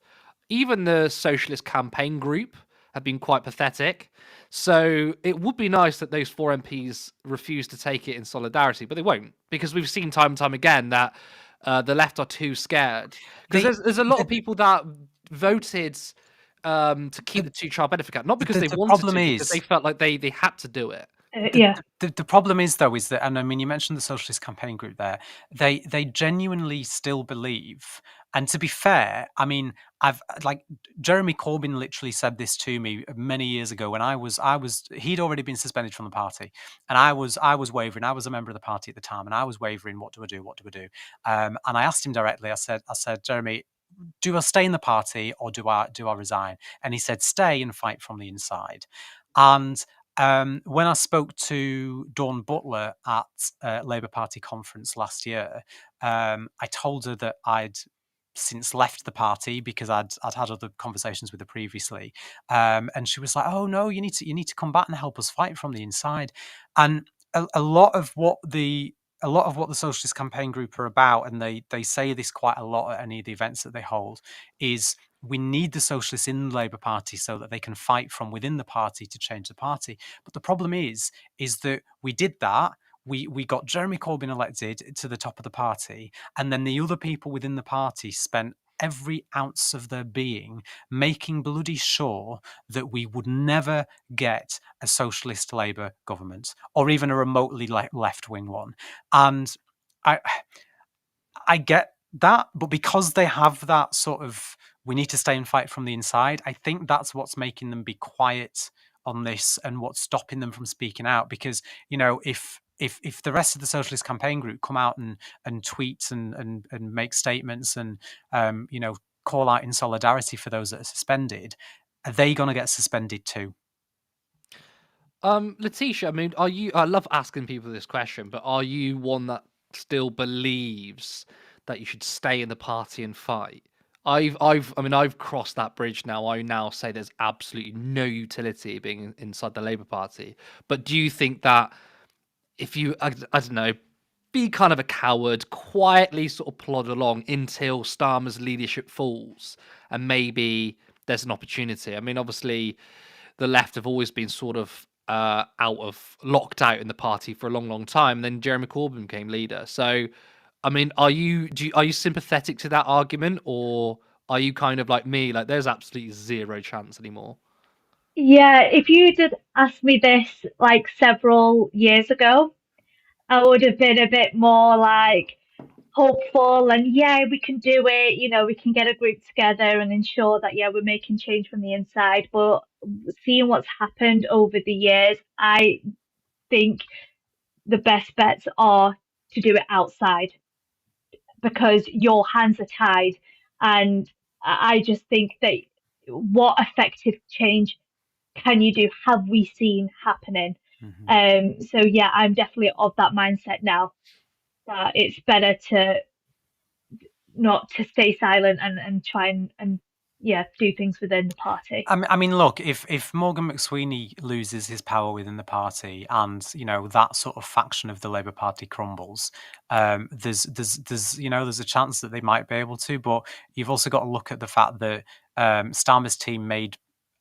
Even the Socialist Campaign Group have been quite pathetic. So it would be nice that those four MPs refuse to take it in solidarity, but they won't, because we've seen time and time again that the left are too scared. Because there's a lot of people that voted to keep the two-child benefit cap, not because they the wanted problem to, because they is felt like they had to do it. Yeah. the problem is though is that, and I mean you mentioned the Socialist Campaign Group there, they genuinely still believe, and to be fair, I mean I've like Jeremy Corbyn literally said this to me many years ago when I was he'd already been suspended from the party, and I was wavering. I was a member of the party at the time, and I was wavering. What do I do? What do I do? And I asked him directly. I said, Jeremy, do I stay in the party or do I resign? And he said, stay and fight from the inside. And when I spoke to Dawn Butler at Labour Party conference last year, I told her that I'd since left the party because I'd had other conversations with her previously, and she was like, "Oh no, you need to come back and help us fight from the inside." And a lot of what the Socialist Campaign Group are about, and they say this quite a lot at any of the events that they hold, is we need the socialists in the Labour Party so that they can fight from within the party to change the party. But the problem is that we did that. We got Jeremy Corbyn elected to the top of the party, and then the other people within the party spent every ounce of their being making bloody sure that we would never get a socialist Labour government or even a remotely left-wing one. And I get that, but because they have that sort of we need to stay and fight from the inside, I think that's what's making them be quiet on this and what's stopping them from speaking out. Because, you know, if the rest of the Socialist Campaign Group come out and tweet and make statements and you know, call out in solidarity for those that are suspended, are they going to get suspended too? Letitia, I mean, are you? I love asking people this question, but are you one that still believes that you should stay in the party and fight? I mean, I've crossed that bridge now. I now say there's absolutely no utility being inside the Labour Party. But do you think that if you, I don't know, be kind of a coward, quietly sort of plod along until Starmer's leadership falls, and maybe there's an opportunity? I mean, obviously, the left have always been sort of locked out in the party for a long, long time. And then Jeremy Corbyn became leader. So, I mean, are you sympathetic to that argument, or are you kind of like me, like there's absolutely zero chance anymore? Yeah, if you did ask me this like several years ago, I would have been a bit more like hopeful and yeah, we can do it, you know, we can get a group together and ensure that yeah, we're making change from the inside. But seeing what's happened over the years, I think the best bets are to do it outside because your hands are tied. And I just think that what effective change can you do? Have we seen happening? So yeah, I'm definitely of that mindset now that it's better to not to stay silent and try and yeah, do things within the party. I mean, look, if Morgan McSweeney loses his power within the party, and that sort of faction of the Labour Party crumbles, there's there's a chance that they might be able to. But you've also got to look at the fact that Starmer's team made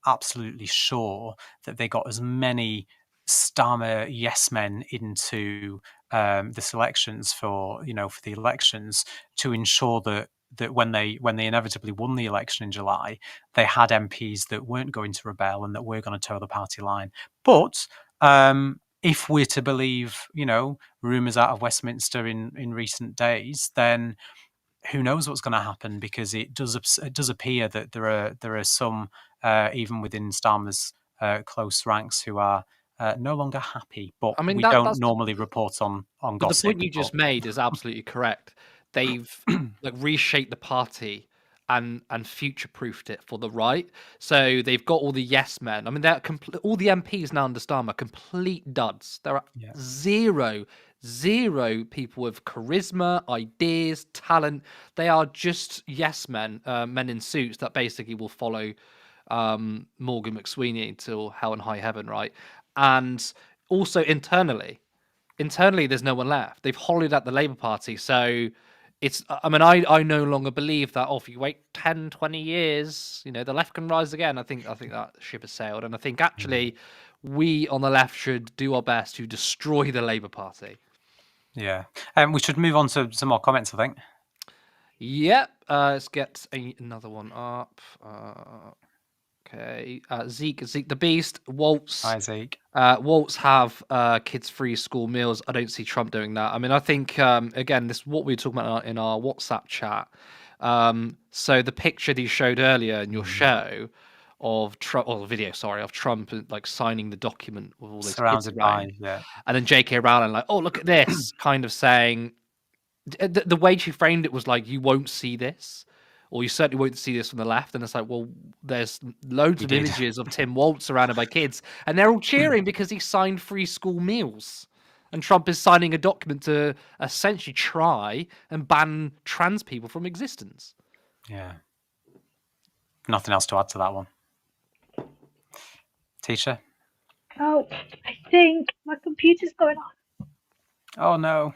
absolutely sure that they got as many Starmer yes men into the selections for the elections to ensure that when they inevitably won the election in July, they had MPs that weren't going to rebel and that were going to toe the party line. But if we're to believe, rumours out of Westminster in recent days, then who knows what's going to happen? Because it does appear that there are some even within Starmer's close ranks who are no longer happy. But I mean, we don't that's normally report on but gossip. the point you just made is absolutely correct. They've like reshaped the party and future-proofed it for the right. So they've got all the yes men. I mean, all the MPs now under Starmer are complete duds. There are zero people with charisma, ideas, talent. They are just yes men, men in suits that basically will follow Morgan McSweeney till hell and high heaven, right? And also internally there's no one left. They've hollowed out the Labour Party. So I no longer believe that if you wait 10, 20 years, the left can rise again. I think that ship has sailed. And I think actually we on the left should do our best to destroy the Labour Party. Yeah. We should move on to some more comments, I think. Yep. Let's get another one up. Okay. Zeke the Beast, Waltz. Hi, Zeke. Waltz have kids free school meals. I don't see Trump doing that. I mean, I think again, this is what we were talking about in our WhatsApp chat. So the picture that you showed earlier in your show of Trump, or the video, sorry, of Trump like signing the document with all those Surrounded kids around, by, and then J.K. Rowling like, oh, look at this, kind of saying the way she framed it was like, you won't see this. Or you certainly won't see this from the left. And it's like, well, there's loads of images of Tim Waltz surrounded by kids, and they're all cheering because he signed free school meals. And Trump is signing a document to essentially try and ban trans people from existence. Yeah. Nothing else to add to that one. Teacher? Oh, I think my computer's going off. Oh, no.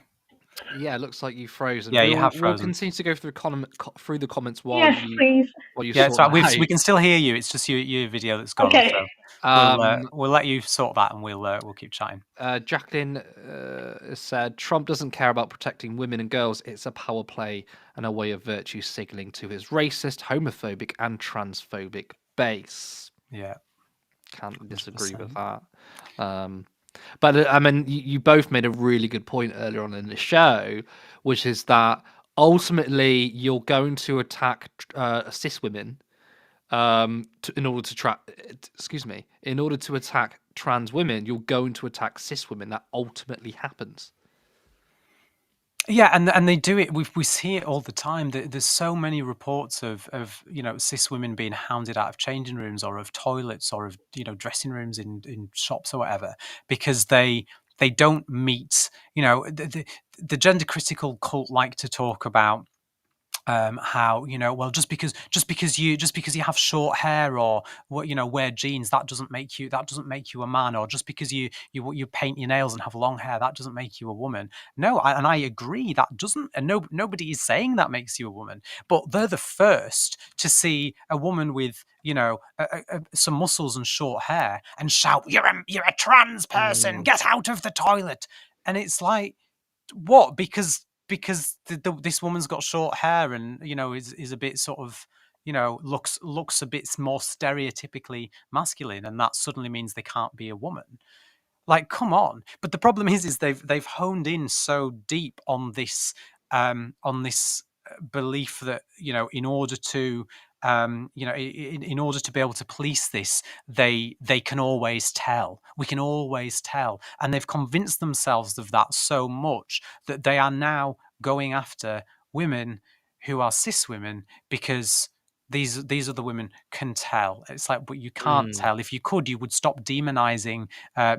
Yeah, it looks like you frozen. Yeah, you have frozen. We'll continue to go through the comments while Yes, please. Yeah, it's right. We can still hear you. It's just your video that's gone. Okay. So we'll let you sort that, and we'll keep chatting. Jacqueline said Trump doesn't care about protecting women and girls. It's a power play and a way of virtue signaling to his racist, homophobic, and transphobic base. Yeah, can't disagree with that. But I mean, you both made a really good point earlier on in the show, which is that ultimately you're going to attack cis women in order to attack trans women. You're going to attack cis women. That ultimately happens. Yeah, and they do it. We see it all the time. There's so many reports of cis women being hounded out of changing rooms or of toilets or of dressing rooms in shops or whatever because they don't meet. The gender critical cult like to talk about how well just because you have short hair or wear jeans that doesn't make you a man, or just because you paint your nails and have long hair that doesn't make you a woman. No, I agree that doesn't, and nobody is saying that makes you a woman, but they're the first to see a woman with some muscles and short hair and shout, you're a trans person, get out of the toilet. And it's like, what? Because this woman's got short hair and is a bit sort of looks a bit more stereotypically masculine, and that suddenly means they can't be a woman. Like, come on. But the problem is they've honed in so deep on this belief that in order to in order to be able to police this, they can always tell. We can always tell, and they've convinced themselves of that so much that they are now going after women who are cis women because these other women can tell. It's like, but you can't tell. If you could, you would stop demonizing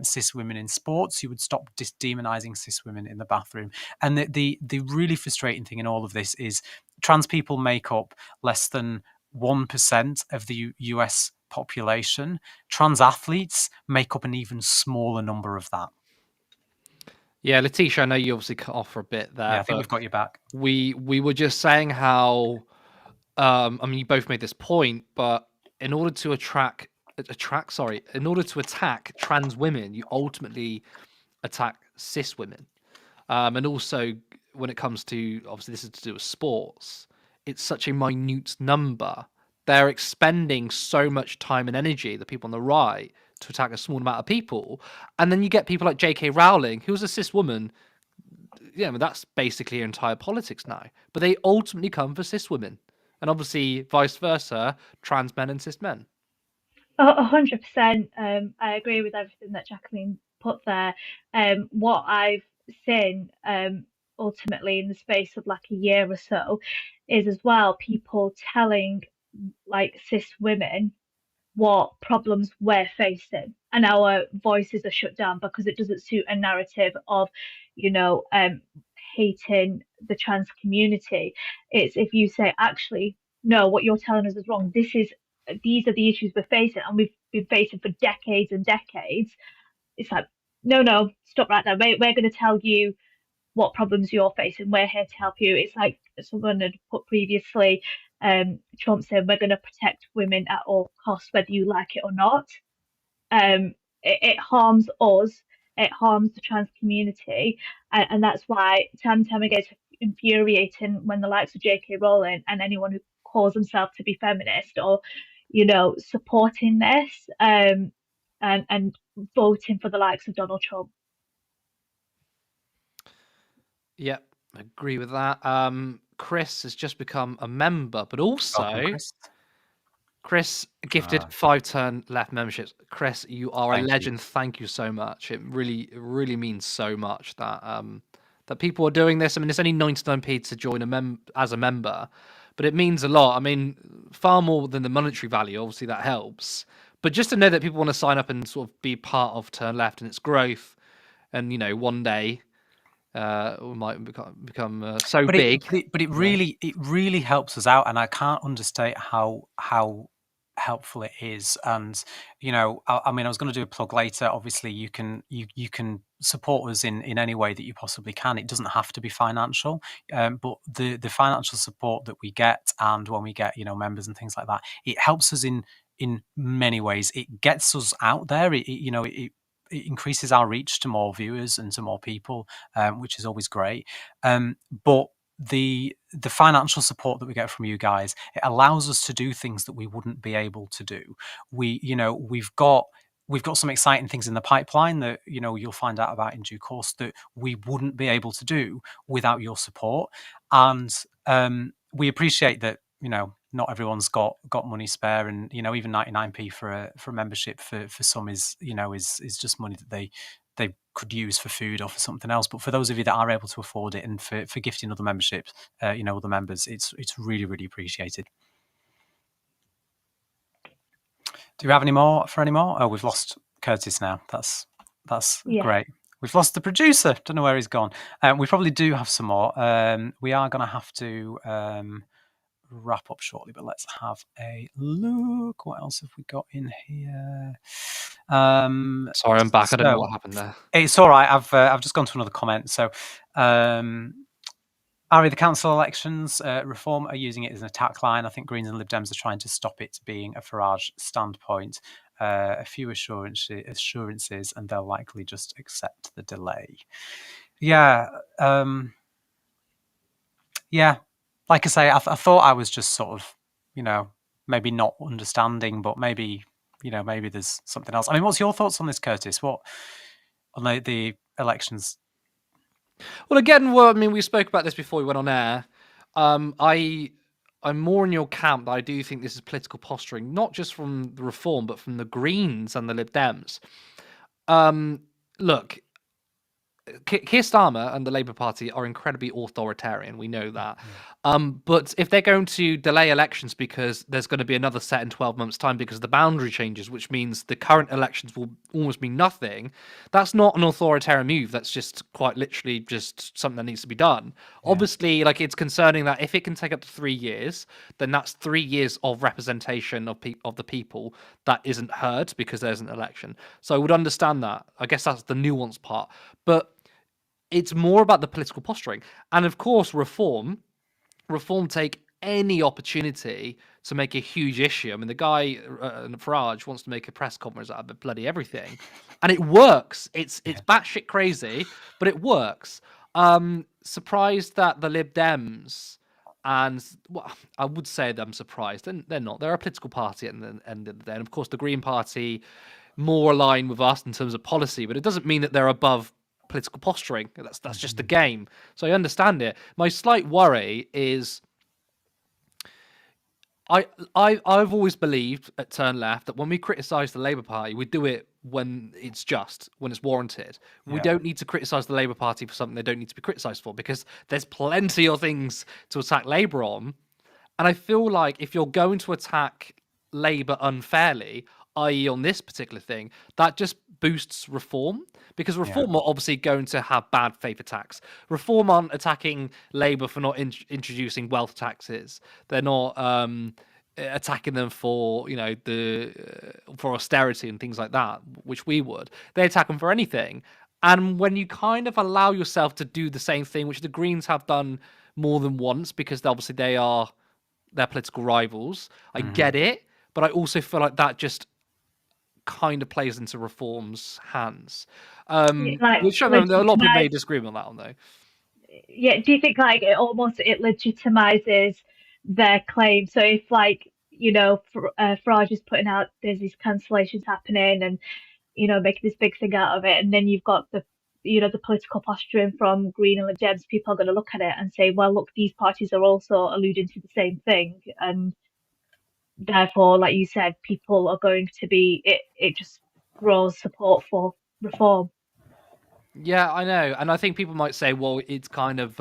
cis women in sports. You would stop demonizing cis women in the bathroom. And the really frustrating thing in all of this is trans people make up less than 1% of the US population. Trans athletes make up an even smaller number of that. Yeah, Letitia, I know you obviously cut off for a bit there, Yeah, I think but we've got your back. we were just saying how, I mean, you both made this point, but in order to in order to attack trans women, you ultimately attack cis women. And also, when it comes to, obviously, this is to do with sports, it's such a minute number. They're expending so much time and energy, the people on the right, to attack a small amount of people. And then you get people like J.K. Rowling, who's a cis woman. Yeah, I mean, that's basically her entire politics now. But they ultimately come for cis women. And obviously, vice versa, trans men and cis men. 100%. I agree with everything that Jacqueline put there. What I've seen ultimately in the space of like a year or so is as well people telling like cis women what problems we're facing, and our voices are shut down because it doesn't suit a narrative of, you know, hating the trans community. It's if you say, actually, no, what you're telling us is wrong. These are the issues we're facing, and we've been facing for decades and decades. It's like, no, stop right there. We're going to tell you what problems you're facing. We're here to help you. It's like someone had put previously, Trump said, we're going to protect women at all costs, whether you like it or not. It harms us. It harms the trans community, and that's why time and time again it's infuriating when the likes of J.K. Rowling and anyone who calls themselves to be feminist or, you know, supporting this, and voting for the likes of Donald Trump. Yep, agree with that. Chris has just become a member, but also Welcome, Chris gifted 5 turn left memberships. Chris, you are a Thank you. legend. Thank you so much. It really means so much that that people are doing this. I mean, it's only 99p to join as a member, but it means a lot. I mean, far more than the monetary value. Obviously, that helps. But just to know that people want to sign up and sort of be part of Turn Left and its growth, and you know, one day we might become so big. But it really helps us out, and I can't understate how helpful it is. And you know, I mean, I was going to do a plug later. Obviously, you can support us in any way that you possibly can. It doesn't have to be financial, but the financial support that we get, and when we get, you know, members and things like that, it helps us in many ways. It gets us out there. It increases our reach to more viewers and to more people, which is always great. But the financial support that we get from you guys, it allows us to do things that we wouldn't be able to do. We've got some exciting things in the pipeline that, you know, you'll find out about in due course that we wouldn't be able to do without your support. And we appreciate that, you know, not everyone's got money spare, and you know, even 99p for a membership for some is, you know, is just money that they could use for food or for something else. But for those of you that are able to afford it, and for gifting other memberships, you know, other members, it's really appreciated. Do we have any more? Oh, we've lost Curtis now. That's Yeah. great. We've lost the producer. Don't know where he's gone. We probably do have some more. We are going to have to wrap up shortly, but let's have a look. What else have we got in here? Sorry, I'm back. I don't know what happened there. It's all right. I've just gone to another comment. So, Ari, the council elections reform are using it as an attack line. I think Greens and Lib Dems are trying to stop it being a Farage standpoint. A few assurances, and they'll likely just accept the delay. Yeah. Yeah. Like I say, I thought I was just sort of, you know, maybe not understanding, but maybe, you know, maybe there's something else. I mean, what's your thoughts on this, Curtis? What on the elections? Well, again, I mean, we spoke about this before we went on air. I I'm more in your camp that I do think this is political posturing, not just from the Reform, but from the Greens and the Lib Dems. Look, Keir Starmer and the Labour Party are incredibly authoritarian. We know that. But if they're going to delay elections because there's going to be another set in 12 months' time because of the boundary changes, which means the current elections will almost mean nothing, that's not an authoritarian move. That's just quite literally just something that needs to be done. Obviously, like, it's concerning that if it can take up to 3 years, then that's 3 years of representation of the people that isn't heard because there's an election. So I would understand that. I guess that's the nuanced part. But it's more about the political posturing. And of course, Reform take any opportunity to make a huge issue. I mean, the guy, Farage, wants to make a press conference out of bloody everything. And it works. It's batshit crazy, but it works. Surprised that the Lib Dems, and well, I would say I'm surprised. They're not. They're a political party at the end of the day. And of course, the Green Party more aligned with us in terms of policy, but it doesn't mean that they're above political posturing. That's just the game. So I understand it. My slight worry is I've always believed at Turn Left that when we criticise the Labour Party, we do it when it's just, when it's warranted. We don't need to criticise the Labour Party for something they don't need to be criticised for, because there's plenty of things to attack Labour on. And I feel like if you're going to attack Labour unfairly, i.e. on this particular thing, that just boosts Reform, because Reform are obviously going to have bad faith attacks. Reform aren't attacking Labour for not introducing wealth taxes. They're not attacking them for, you know, for austerity and things like that, which we would. They attack them for anything. And when you kind of allow yourself to do the same thing, which the Greens have done more than once, because obviously they're political rivals, I get it, but I also feel like that just kind of plays into Reform's hands. Which I know a lot of people may disagree on that one, though. Yeah, do you think like it legitimizes their claim? So if, like, you know, Farage is putting out there's these cancellations happening and, you know, making this big thing out of it, and then you've got the, you know, the political posturing from Green and Lib Dems, people are going to look at it and say, well, look, these parties are also alluding to the same thing, and therefore, like you said, people are going to be it just grows support for Reform. Yeah, I know, and I think people might say, well, it's kind of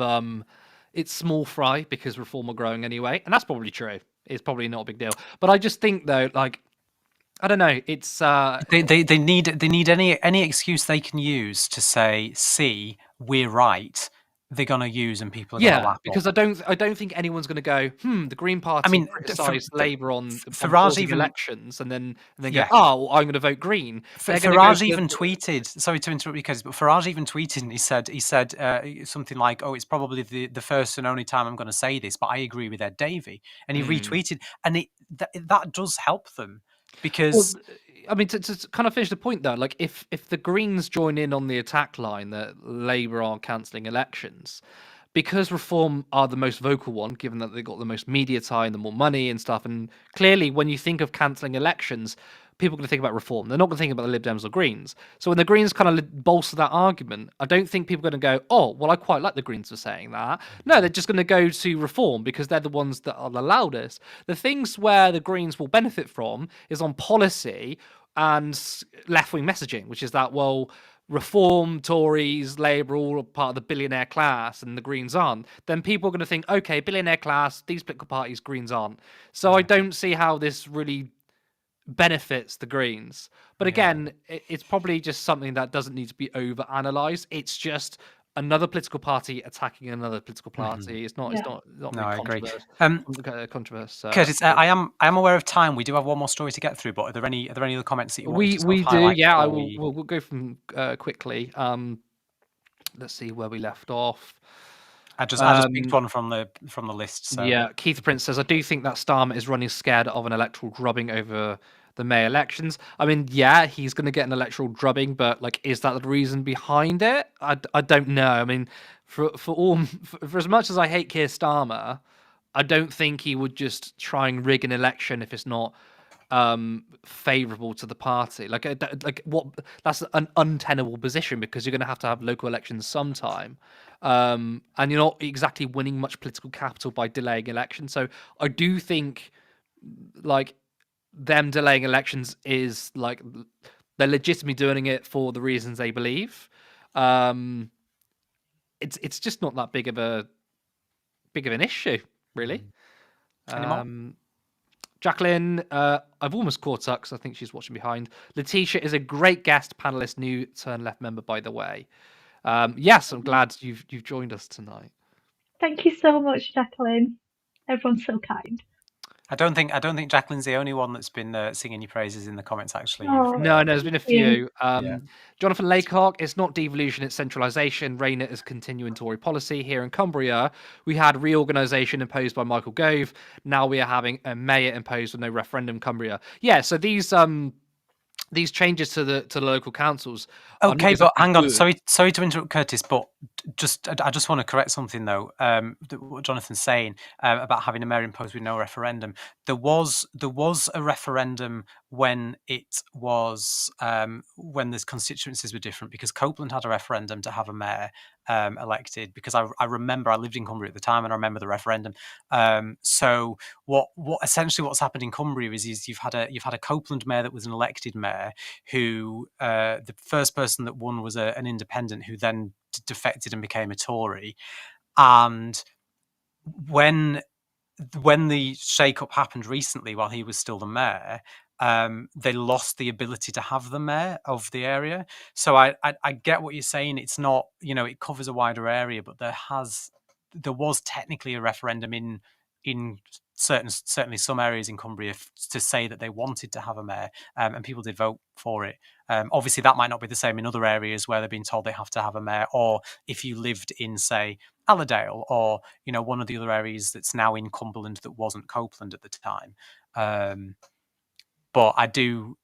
it's small fry because Reform are growing anyway, and that's probably true. It's probably not a big deal, but I just think, though, like, I don't know, it's they need any excuse they can use to say, see, we're right. They're gonna use, and people are gonna laugh. Because I don't think anyone's going to go, the Green Party criticised Labour on Farage elections, and then go, oh, well, I'm going to vote Green. Farage even tweeted. Sorry to interrupt you, but Farage even tweeted, and he said something like, "Oh, it's probably the first and only time I'm going to say this, but I agree with Ed Davey," and he retweeted, and that does help them. Because, well, I mean, to kind of finish the point, though, like, if the Greens join in on the attack line that Labour are cancelling elections, because Reform are the most vocal one, given that they've got the most media time, the more money and stuff, and clearly when you think of cancelling elections, people are going to think about Reform. They're not going to think about the Lib Dems or Greens. So when the Greens kind of bolster that argument, I don't think people are going to go, oh, well, I quite like the Greens for saying that. No, they're just going to go to Reform because they're the ones that are the loudest. The things where the Greens will benefit from is on policy and left-wing messaging, which is that, well, Reform, Tories, Labour, all part of the billionaire class, and the Greens aren't, then people are going to think, okay, billionaire class, these political parties, Greens aren't. So I don't see how this really benefits the Greens. But again, it's probably just something that doesn't need to be over-analysed. It's just another political party attacking another political party. It's not. It's not. No, I agree. Controversy. Curtis, I am aware of time. We do have one more story to get through, but are there any other comments that you want to we do? highlight? Yeah, we'll go from quickly. Let's see where we left off. I just picked one from the list. So. Yeah, Keith Prince says, I do think that Starmer is running scared of an electoral drubbing over the May elections. I mean, yeah, he's going to get an electoral drubbing, but, like, is that the reason behind it? I don't know. I mean, for as much as I hate Keir Starmer, I don't think he would just try and rig an election if it's not favourable to the party. Like what? That's an untenable position because you're going to have local elections sometime, and you're not exactly winning much political capital by delaying elections. So I do think like them delaying elections is like they're legitimately doing it for the reasons they believe. It's just not that big of an issue, really. Anymore? Jacqueline, I've almost caught up because I think she's watching behind. Letitia is a great guest panelist, new Turn Left member, by the way. Yes, I'm glad you've joined us tonight. Thank you so much, Jacqueline. Everyone's so kind. I don't think Jacqueline's the only one that's been singing your praises in the comments. Actually, Oh, No, there's been a few. Yeah. Jonathan Laycock, it's not devolution, it's centralisation. Rayner is continuing Tory policy. Here in Cumbria, we had reorganisation imposed by Michael Gove. Now we are having a mayor imposed with no referendum. Cumbria, yeah. So these changes to the local councils. Okay, but hang on. Good. Sorry to interrupt, Curtis, but I just want to correct something though. What Jonathan's saying about having a mayor imposed with no referendum. There was a referendum when it was when the constituencies were different, because Copeland had a referendum to have a mayor elected, because I remember I lived in Cumbria at the time and I remember the referendum. So what essentially what's happened in Cumbria is you've had a Copeland mayor that was an elected mayor who the first person that won was an independent who then defected and became a Tory. And when the shake-up happened recently while he was still the mayor, they lost the ability to have the mayor of the area. So I get what you're saying. It's not, it covers a wider area, but there was technically a referendum in certainly some areas in Cumbria to say that they wanted to have a mayor, and people did vote for it. Obviously, that might not be the same in other areas where they're being told they have to have a mayor, or if you lived in, say, Allerdale, or one of the other areas that's now in Cumberland that wasn't Copeland at the time. But I do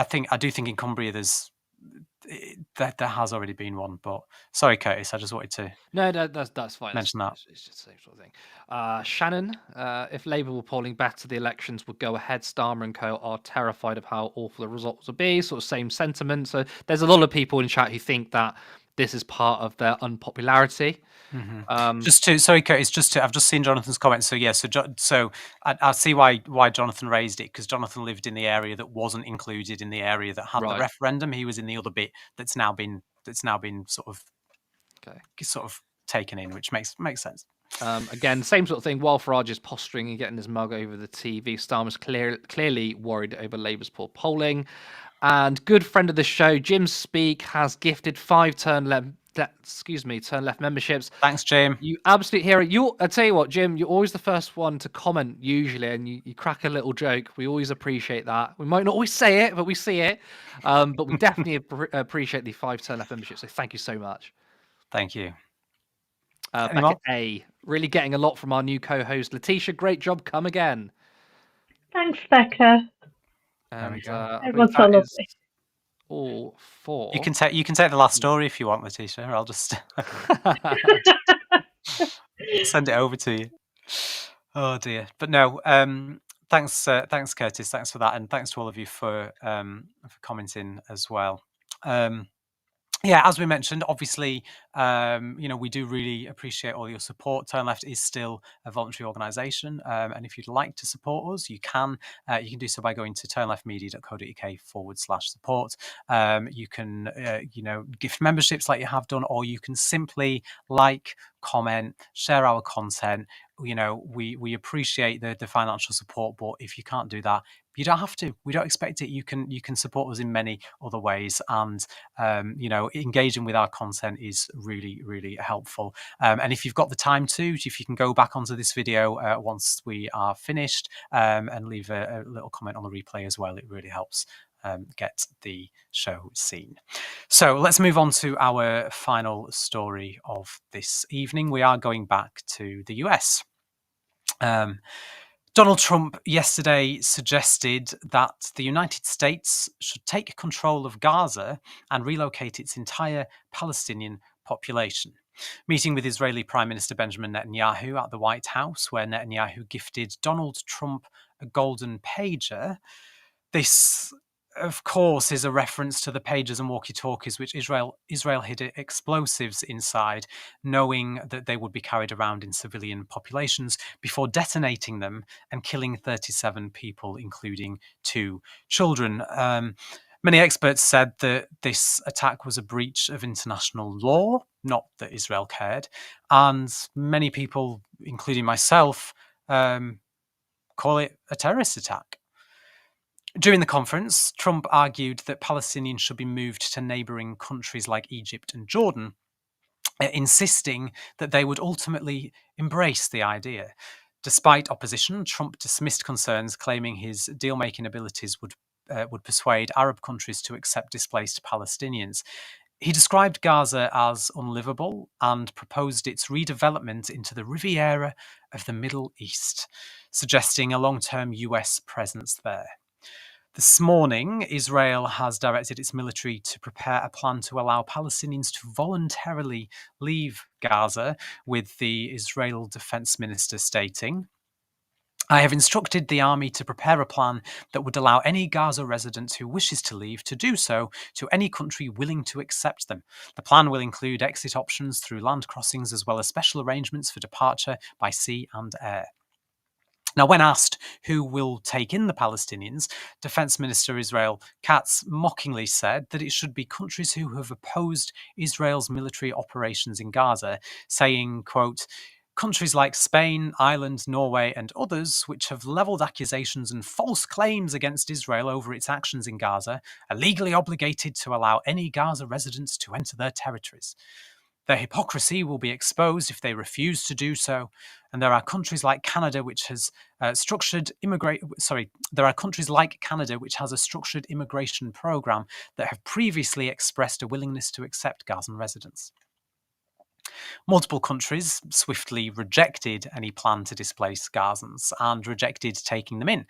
think in Cumbria there has already been one. But sorry, Curtis, I just wanted to that's fine. Mention that. It's just the same sort of thing. Shannon, if Labour were polling better, the elections would go ahead. Starmer and co are terrified of how awful the results will be. Sort of same sentiment. So there's a lot of people in chat who think that this is part of their unpopularity. Sorry, Curtis. I've just seen Jonathan's comments. So yeah, so I see why Jonathan raised it, because Jonathan lived in the area that wasn't included in the area that had the referendum. He was in the other bit that's now been sort of taken in, which makes sense. Again, same sort of thing. While Farage is posturing and getting his mug over the TV, Starmer's clearly worried over Labour's poor polling. And good friend of the show, Jim Speak, has gifted 5 Turn Left memberships. Thanks, Jim. You absolute hero. I tell you what, Jim, you're always the first one to comment usually, and you crack a little joke. We always appreciate that. We might not always say it, but we see it. But we definitely appreciate the 5 Turn Left memberships. So thank you so much. Thank you. Becca A, really getting a lot from our new co-host Letitia. Great job. Come again. Thanks, Becca. There we go. Everyone's so lovely. All 4. You can take the last story if you want, Letitia. I'll just send it over to you. Oh dear, but no. Thanks, Curtis. Thanks for that, and thanks to all of you for commenting as well. Yeah, as we mentioned, obviously, we do really appreciate all your support. Turn Left is still a voluntary organisation, and if you'd like to support us, you can do so by going to turnleftmedia.co.uk/support. You can, gift memberships like you have done, or you can simply like, comment, share our content. We appreciate the financial support, but if you can't do that, you don't have to. We don't expect it. You can support us in many other ways, and engaging with our content is really, really helpful. And if you've got the time to, if you can go back onto this video once we are finished and leave a little comment on the replay as well, it really helps get the show seen. So let's move on to our final story of this evening. We are going back to the US. Donald Trump yesterday suggested that the United States should take control of Gaza and relocate its entire Palestinian population. Meeting with Israeli Prime Minister Benjamin Netanyahu at the White House, where Netanyahu gifted Donald Trump a golden pager. This, of course, is a reference to the pagers and walkie-talkies which Israel hid explosives inside, knowing that they would be carried around in civilian populations before detonating them and killing 37 people, including 2 children. Many experts said that this attack was a breach of international law, not that Israel cared, and many people, including myself, call it a terrorist attack. During the conference, Trump argued that Palestinians should be moved to neighbouring countries like Egypt and Jordan, insisting that they would ultimately embrace the idea. Despite opposition, Trump dismissed concerns, claiming his deal-making abilities would persuade Arab countries to accept displaced Palestinians. He described Gaza as unlivable and proposed its redevelopment into the Riviera of the Middle East, suggesting a long-term US presence there. This morning, Israel has directed its military to prepare a plan to allow Palestinians to voluntarily leave Gaza, with the Israel Defense Minister stating, "I have instructed the army to prepare a plan that would allow any Gaza resident who wishes to leave to do so to any country willing to accept them. The plan will include exit options through land crossings as well as special arrangements for departure by sea and air." Now, when asked who will take in the Palestinians, Defense Minister Israel Katz mockingly said that it should be countries who have opposed Israel's military operations in Gaza, saying, quote, "Countries like Spain, Ireland, Norway, and others, which have levelled accusations and false claims against Israel over its actions in Gaza, are legally obligated to allow any Gaza residents to enter their territories. Their hypocrisy will be exposed if they refuse to do so, and there are countries like Canada which has a structured immigration program that have previously expressed a willingness to accept Gazan residents." Multiple countries swiftly rejected any plan to displace Gazans and rejected taking them in.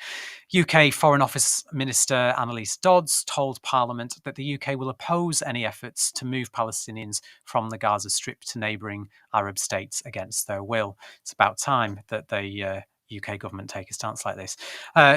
UK Foreign Office Minister Annalise Dodds told Parliament that the UK will oppose any efforts to move Palestinians from the Gaza Strip to neighbouring Arab states against their will. It's about time that the UK government take a stance like this.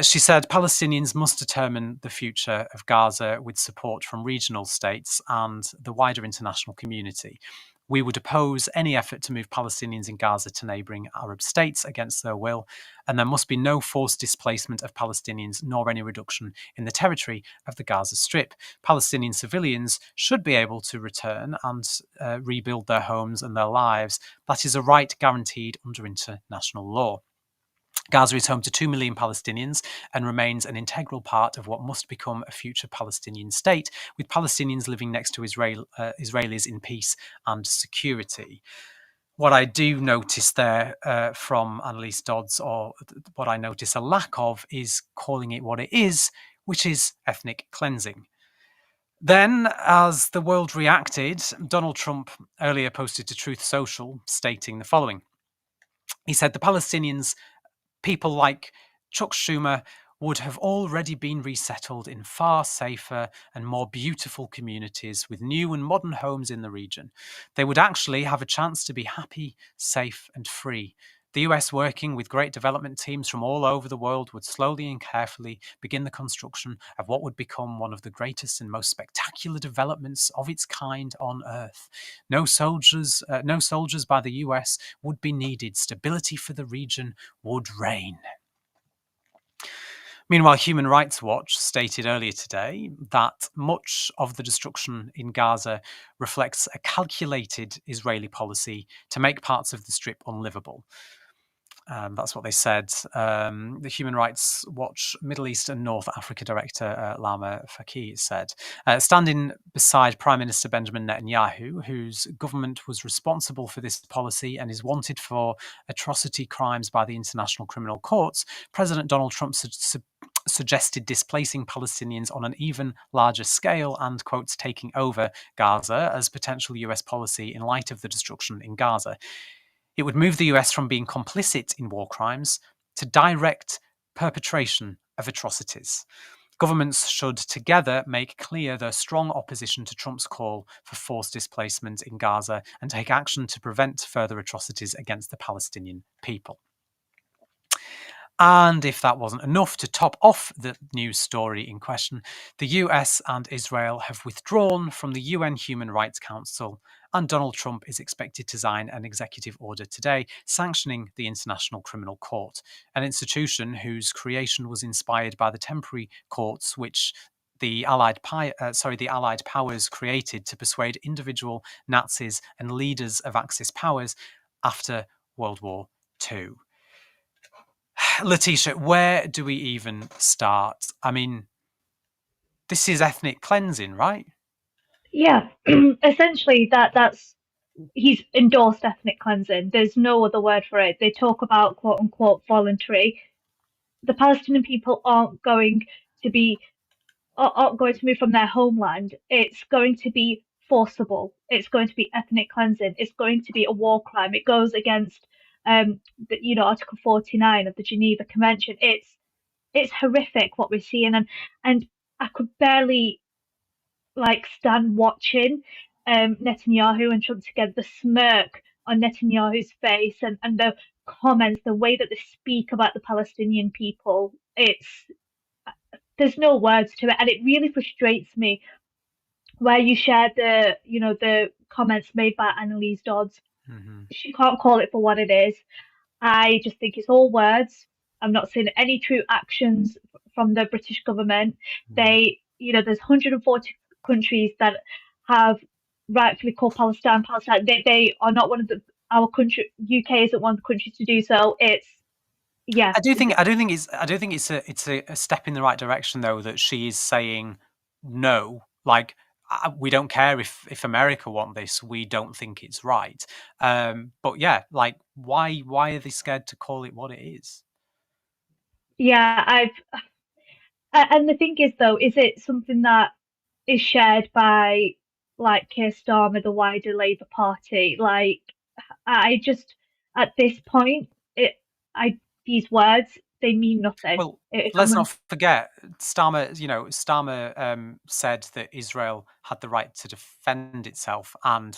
She said Palestinians must determine the future of Gaza with support from regional states and the wider international community. "We would oppose any effort to move Palestinians in Gaza to neighbouring Arab states against their will, and there must be no forced displacement of Palestinians nor any reduction in the territory of the Gaza Strip. Palestinian civilians should be able to return and rebuild their homes and their lives. That is a right guaranteed under international law. Gaza is home to 2 million Palestinians and remains an integral part of what must become a future Palestinian state, with Palestinians living next to Israelis in peace and security." What I do notice there from Annalise Dodds, or what I notice a lack of, is calling it what it is, which is ethnic cleansing. Then, as the world reacted, Donald Trump earlier posted to Truth Social stating the following. He said, "The Palestinians, people like Chuck Schumer, would have already been resettled in far safer and more beautiful communities with new and modern homes in the region. They would actually have a chance to be happy, safe, and free. The US, working with great development teams from all over the world, would slowly and carefully begin the construction of what would become one of the greatest and most spectacular developments of its kind on Earth. No soldiers by the US would be needed. Stability for the region would reign." Meanwhile, Human Rights Watch stated earlier today that much of the destruction in Gaza reflects a calculated Israeli policy to make parts of the Strip unlivable. That's what they said. The Human Rights Watch Middle East and North Africa Director Lama Faki said, standing beside Prime Minister Benjamin Netanyahu, whose government was responsible for this policy and is wanted for atrocity crimes by the International Criminal Courts, President Donald Trump suggested displacing Palestinians on an even larger scale and, quotes, taking over Gaza as potential US policy in light of the destruction in Gaza. It would move the US from being complicit in war crimes to direct perpetration of atrocities. Governments should together make clear their strong opposition to Trump's call for forced displacement in Gaza and take action to prevent further atrocities against the Palestinian people. And if that wasn't enough to top off the news story in question, the US and Israel have withdrawn from the UN Human Rights Council, and Donald Trump is expected to sign an executive order today sanctioning the International Criminal Court, an institution whose creation was inspired by the temporary courts which the Allied powers created to persuade individual Nazis and leaders of Axis powers after World War II. Letitia, where do we even start? I mean, this is ethnic cleansing, right? Yeah, essentially that's he's endorsed ethnic cleansing. There's no other word for it. They talk about quote unquote voluntary. The Palestinian people aren't going to move from their homeland. It's going to be forcible. It's going to be ethnic cleansing. It's going to be a war crime. It goes against Article 49 of the Geneva Convention. It's horrific what we're seeing, and I could barely stand watching Netanyahu and Trump together, the smirk on Netanyahu's face and the comments, the way that they speak about the Palestinian people. There's no words to it, and it really frustrates me where you shared the comments made by Annalise Dodds. Mm-hmm. She can't call it for what it is. I just think it's all words. I'm not seeing any true actions from the British government. There's 140 countries that have rightfully called Palestine Palestine. They are not one of our country. UK isn't one of the countries to do so. I do think it's a step in the right direction, though, that she is saying no. Like, we don't care if America want this. We don't think it's right. But yeah, like, why are they scared to call it what it is? Yeah, and the thing is, though, is it something that is shared by Keir Starmer, the wider Labour Party? Like, I just at this point, these words, they mean nothing. Well, let's not forget Starmer said that Israel had the right to defend itself, and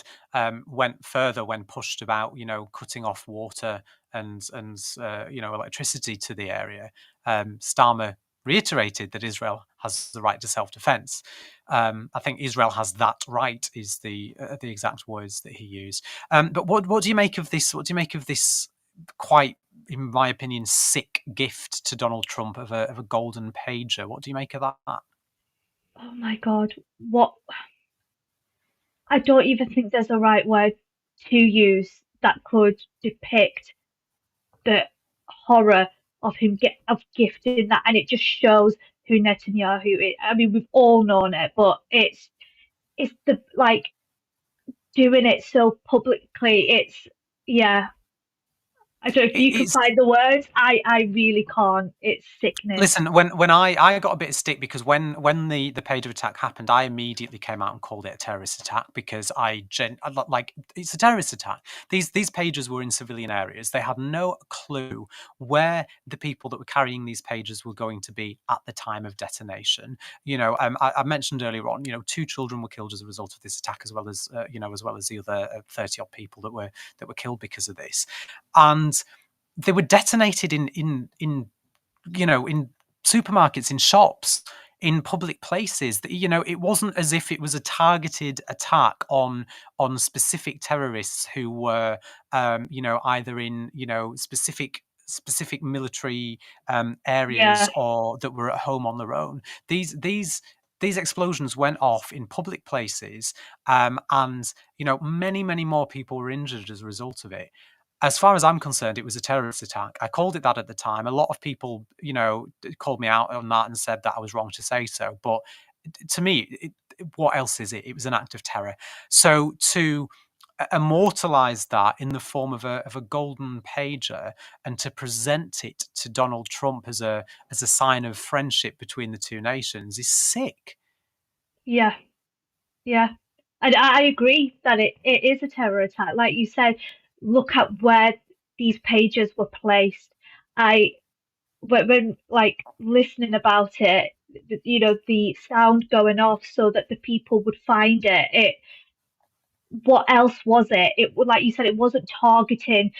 went further when pushed about cutting off water and electricity to the area. Starmer reiterated that Israel has the right to self-defense. I think Israel has that right is the exact words that he used. But what do you make of this? What do you make of this quite, in my opinion, sick gift to Donald Trump of a golden pager? What do you make of that? Oh my God, what? I don't even think there's a right word to use that could depict the horror of him gifting that, and it just shows who Netanyahu is. I mean, we've all known it, but it's the doing it so publicly. Yeah. I don't know if you can find the words. I really can't. It's sickening. Listen, when I got a bit of stick because when the pager attack happened, I immediately came out and called it a terrorist attack because it's a terrorist attack. These pages were in civilian areas. They had no clue where the people that were carrying these pages were going to be at the time of detonation. I mentioned earlier on, 2 children were killed as a result of this attack, as well as the other 30 odd people that were killed because of this. And they were detonated in supermarkets, in shops, in public places. It wasn't as if it was a targeted attack on specific terrorists who were either in specific military areas or that were at home on their own. These explosions went off in public places, and many more people were injured as a result of it. As far as I'm concerned, it was a terrorist attack. I called it that at the time. A lot of people, called me out on that and said that I was wrong to say so. But to me, what else is it? It was an act of terror. So to immortalize that in the form of a golden pager and to present it to Donald Trump as a sign of friendship between the two nations is sick. Yeah. And I agree that it is a terror attack. Like you said, look at where these pages were placed. When listening about it, the sound going off so that the people would find it. What else was it? Like you said, it wasn't targeting,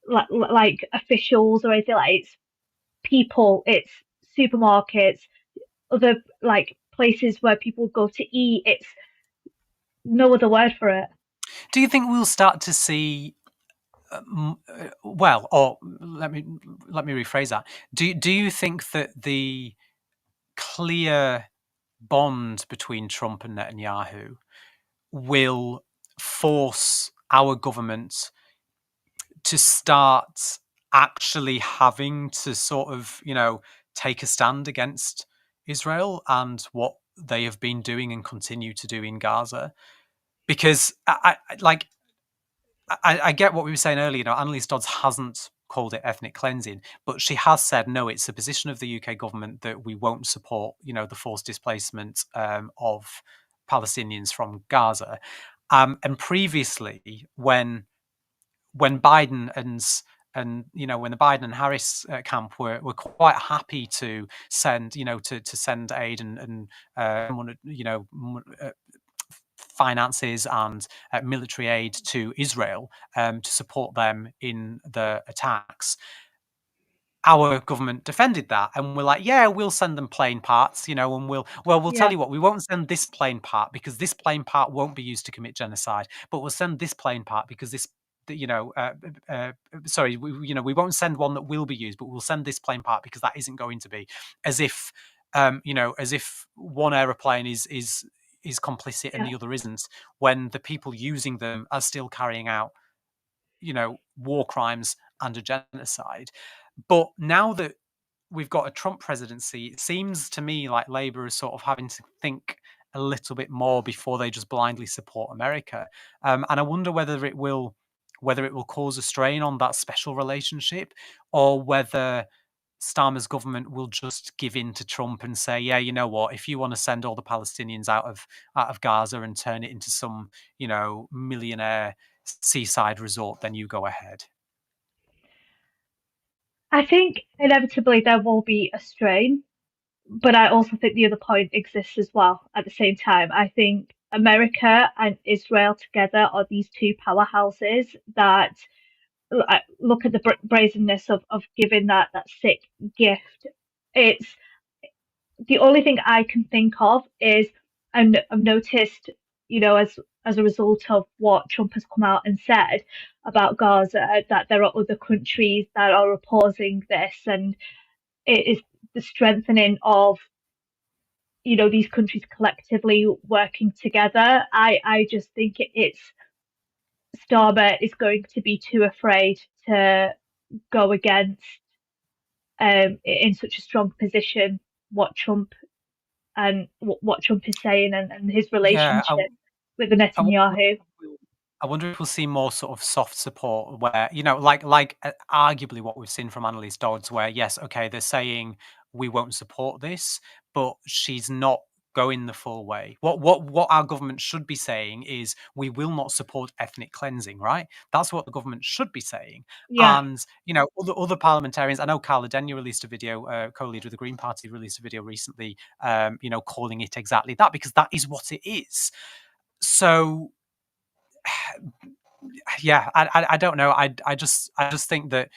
like officials or anything. Like, it's people, it's supermarkets, other like places where people go to eat. It's no other word for it. Do you think we'll start to see? Well, or let me rephrase that. Do you think that the clear bond between Trump and Netanyahu will force our government to start actually having to sort of, take a stand against Israel and what they have been doing and continue to do in Gaza? Because I get what we were saying earlier. Annalise Dodds hasn't called it ethnic cleansing, but she has said, no, it's a position of the UK government that we won't support, the forced displacement of Palestinians from Gaza. And previously, when Biden and when the Biden and Harris camp were quite happy to send to send aid and finances and military aid to Israel to support them in the attacks, our government defended that and we're like, yeah, we'll send them plane parts, and we'll tell Yeah, you what, we won't send this plane part because this plane part won't be used to commit genocide, but we'll send this plane part because this sorry, we won't send one that will be used, but we'll send this plane part because that isn't going to be, as if as if one aeroplane is complicit and yeah. the other isn't, when the people using them are still carrying out war crimes and a genocide. But now that we've got a Trump presidency, it seems to me like Labour is sort of having to think a little bit more before they just blindly support America. And I wonder whether it will cause a strain on that special relationship, or whether Starmer's government will just give in to Trump and say, yeah, you know what, if you want to send all the Palestinians out of Gaza and turn it into some, millionaire seaside resort, then you go ahead. I think inevitably there will be a strain, but I also think the other point exists as well at the same time. I think America and Israel together are these two powerhouses that look at the brazenness of giving that sick gift. It's the only thing I can think of is, and I've noticed, as a result of what Trump has come out and said about Gaza, that there are other countries that are opposing this, and it is the strengthening of these countries collectively working together. I just think it's Starmer is going to be too afraid to go against in such a strong position what Trump and what Trump is saying, and his Yeah, relationship with the I wonder Netanyahu. I wonder if we'll see more sort of soft support where, arguably what we've seen from Annalise Dodds, where, yes, okay, they're saying we won't support this, but she's not going the full way. What our government should be saying is we will not support ethnic cleansing, right? That's what the government should be saying. Yeah, And, other parliamentarians, I know Carla Denyer released a video, co-leader of the Green Party released a video recently, calling it exactly that, because that is what it is. So yeah, I don't know. I just think that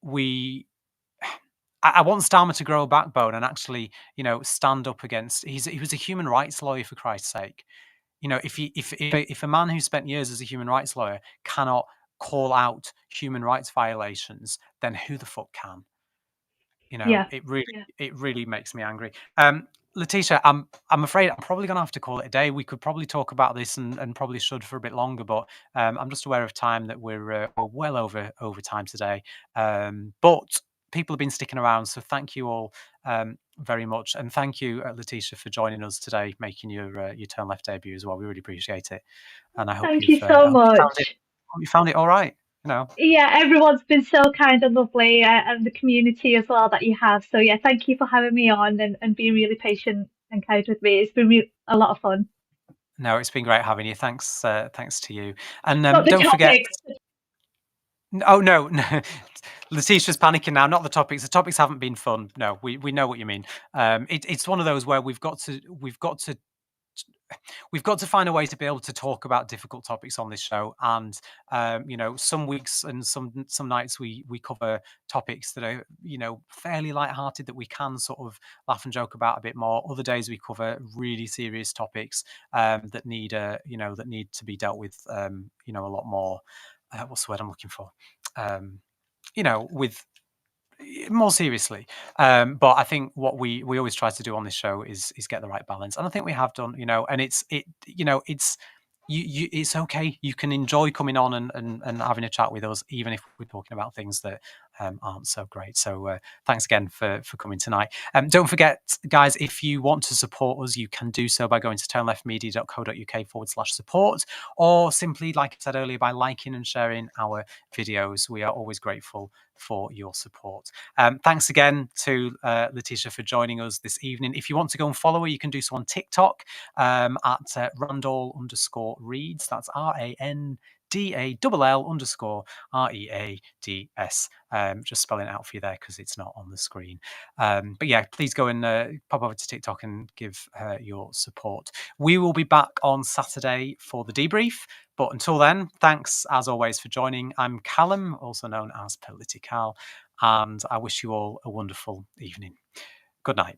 we. I want Starmer to grow a backbone and actually, stand up against. He was a human rights lawyer, for Christ's sake. If a man who spent years as a human rights lawyer cannot call out human rights violations, then who the fuck can? yeah. It really makes me angry. Letitia, I'm afraid I'm probably going to have to call it a day. We could probably talk about this and probably should for a bit longer, but I'm just aware of time that we're well over time today. But people have been sticking around, so thank you all very much, and thank you, Letitia, for joining us today, making your Turn Left debut as well. We really appreciate it, and I hope Thank you you've so much. you found it all right. Yeah, everyone's been so kind and lovely, and the community as well that you have. So yeah, thank you for having me on and being really patient and kind with me. It's been a lot of fun. No, it's been great having you. Thanks to you, and But the don't forget. topics Oh no, no. Letitia's panicking now. Not the topics. The topics haven't been fun. No, we know what you mean. It's one of those where we've got to find a way to be able to talk about difficult topics on this show. And some weeks and some nights we cover topics that are fairly lighthearted, that we can sort of laugh and joke about a bit more. Other days we cover really serious topics that need to be dealt with a lot more. What's the word I'm looking for? With more seriously. But I think what we always try to do on this show is get the right balance, and I think we have done. And it's it's okay. You can enjoy coming on and having a chat with us, even if we're talking about things that aren't so great. So thanks again for coming tonight. Don't forget, guys, if you want to support us, you can do so by going to turnleftmedia.co.uk/support, or simply, like I said earlier, by liking and sharing our videos. We are always grateful for your support. Thanks again to Letitia for joining us this evening. If you want to go and follow her, you can do so on TikTok at Randall_Reads. That's RANDALL_READS. Just spelling it out for you there because it's not on the screen. But yeah, please go and pop over to TikTok and give her your support. We will be back on Saturday for the debrief. But until then, thanks as always for joining. I'm Callum, also known as Political, and I wish you all a wonderful evening. Good night.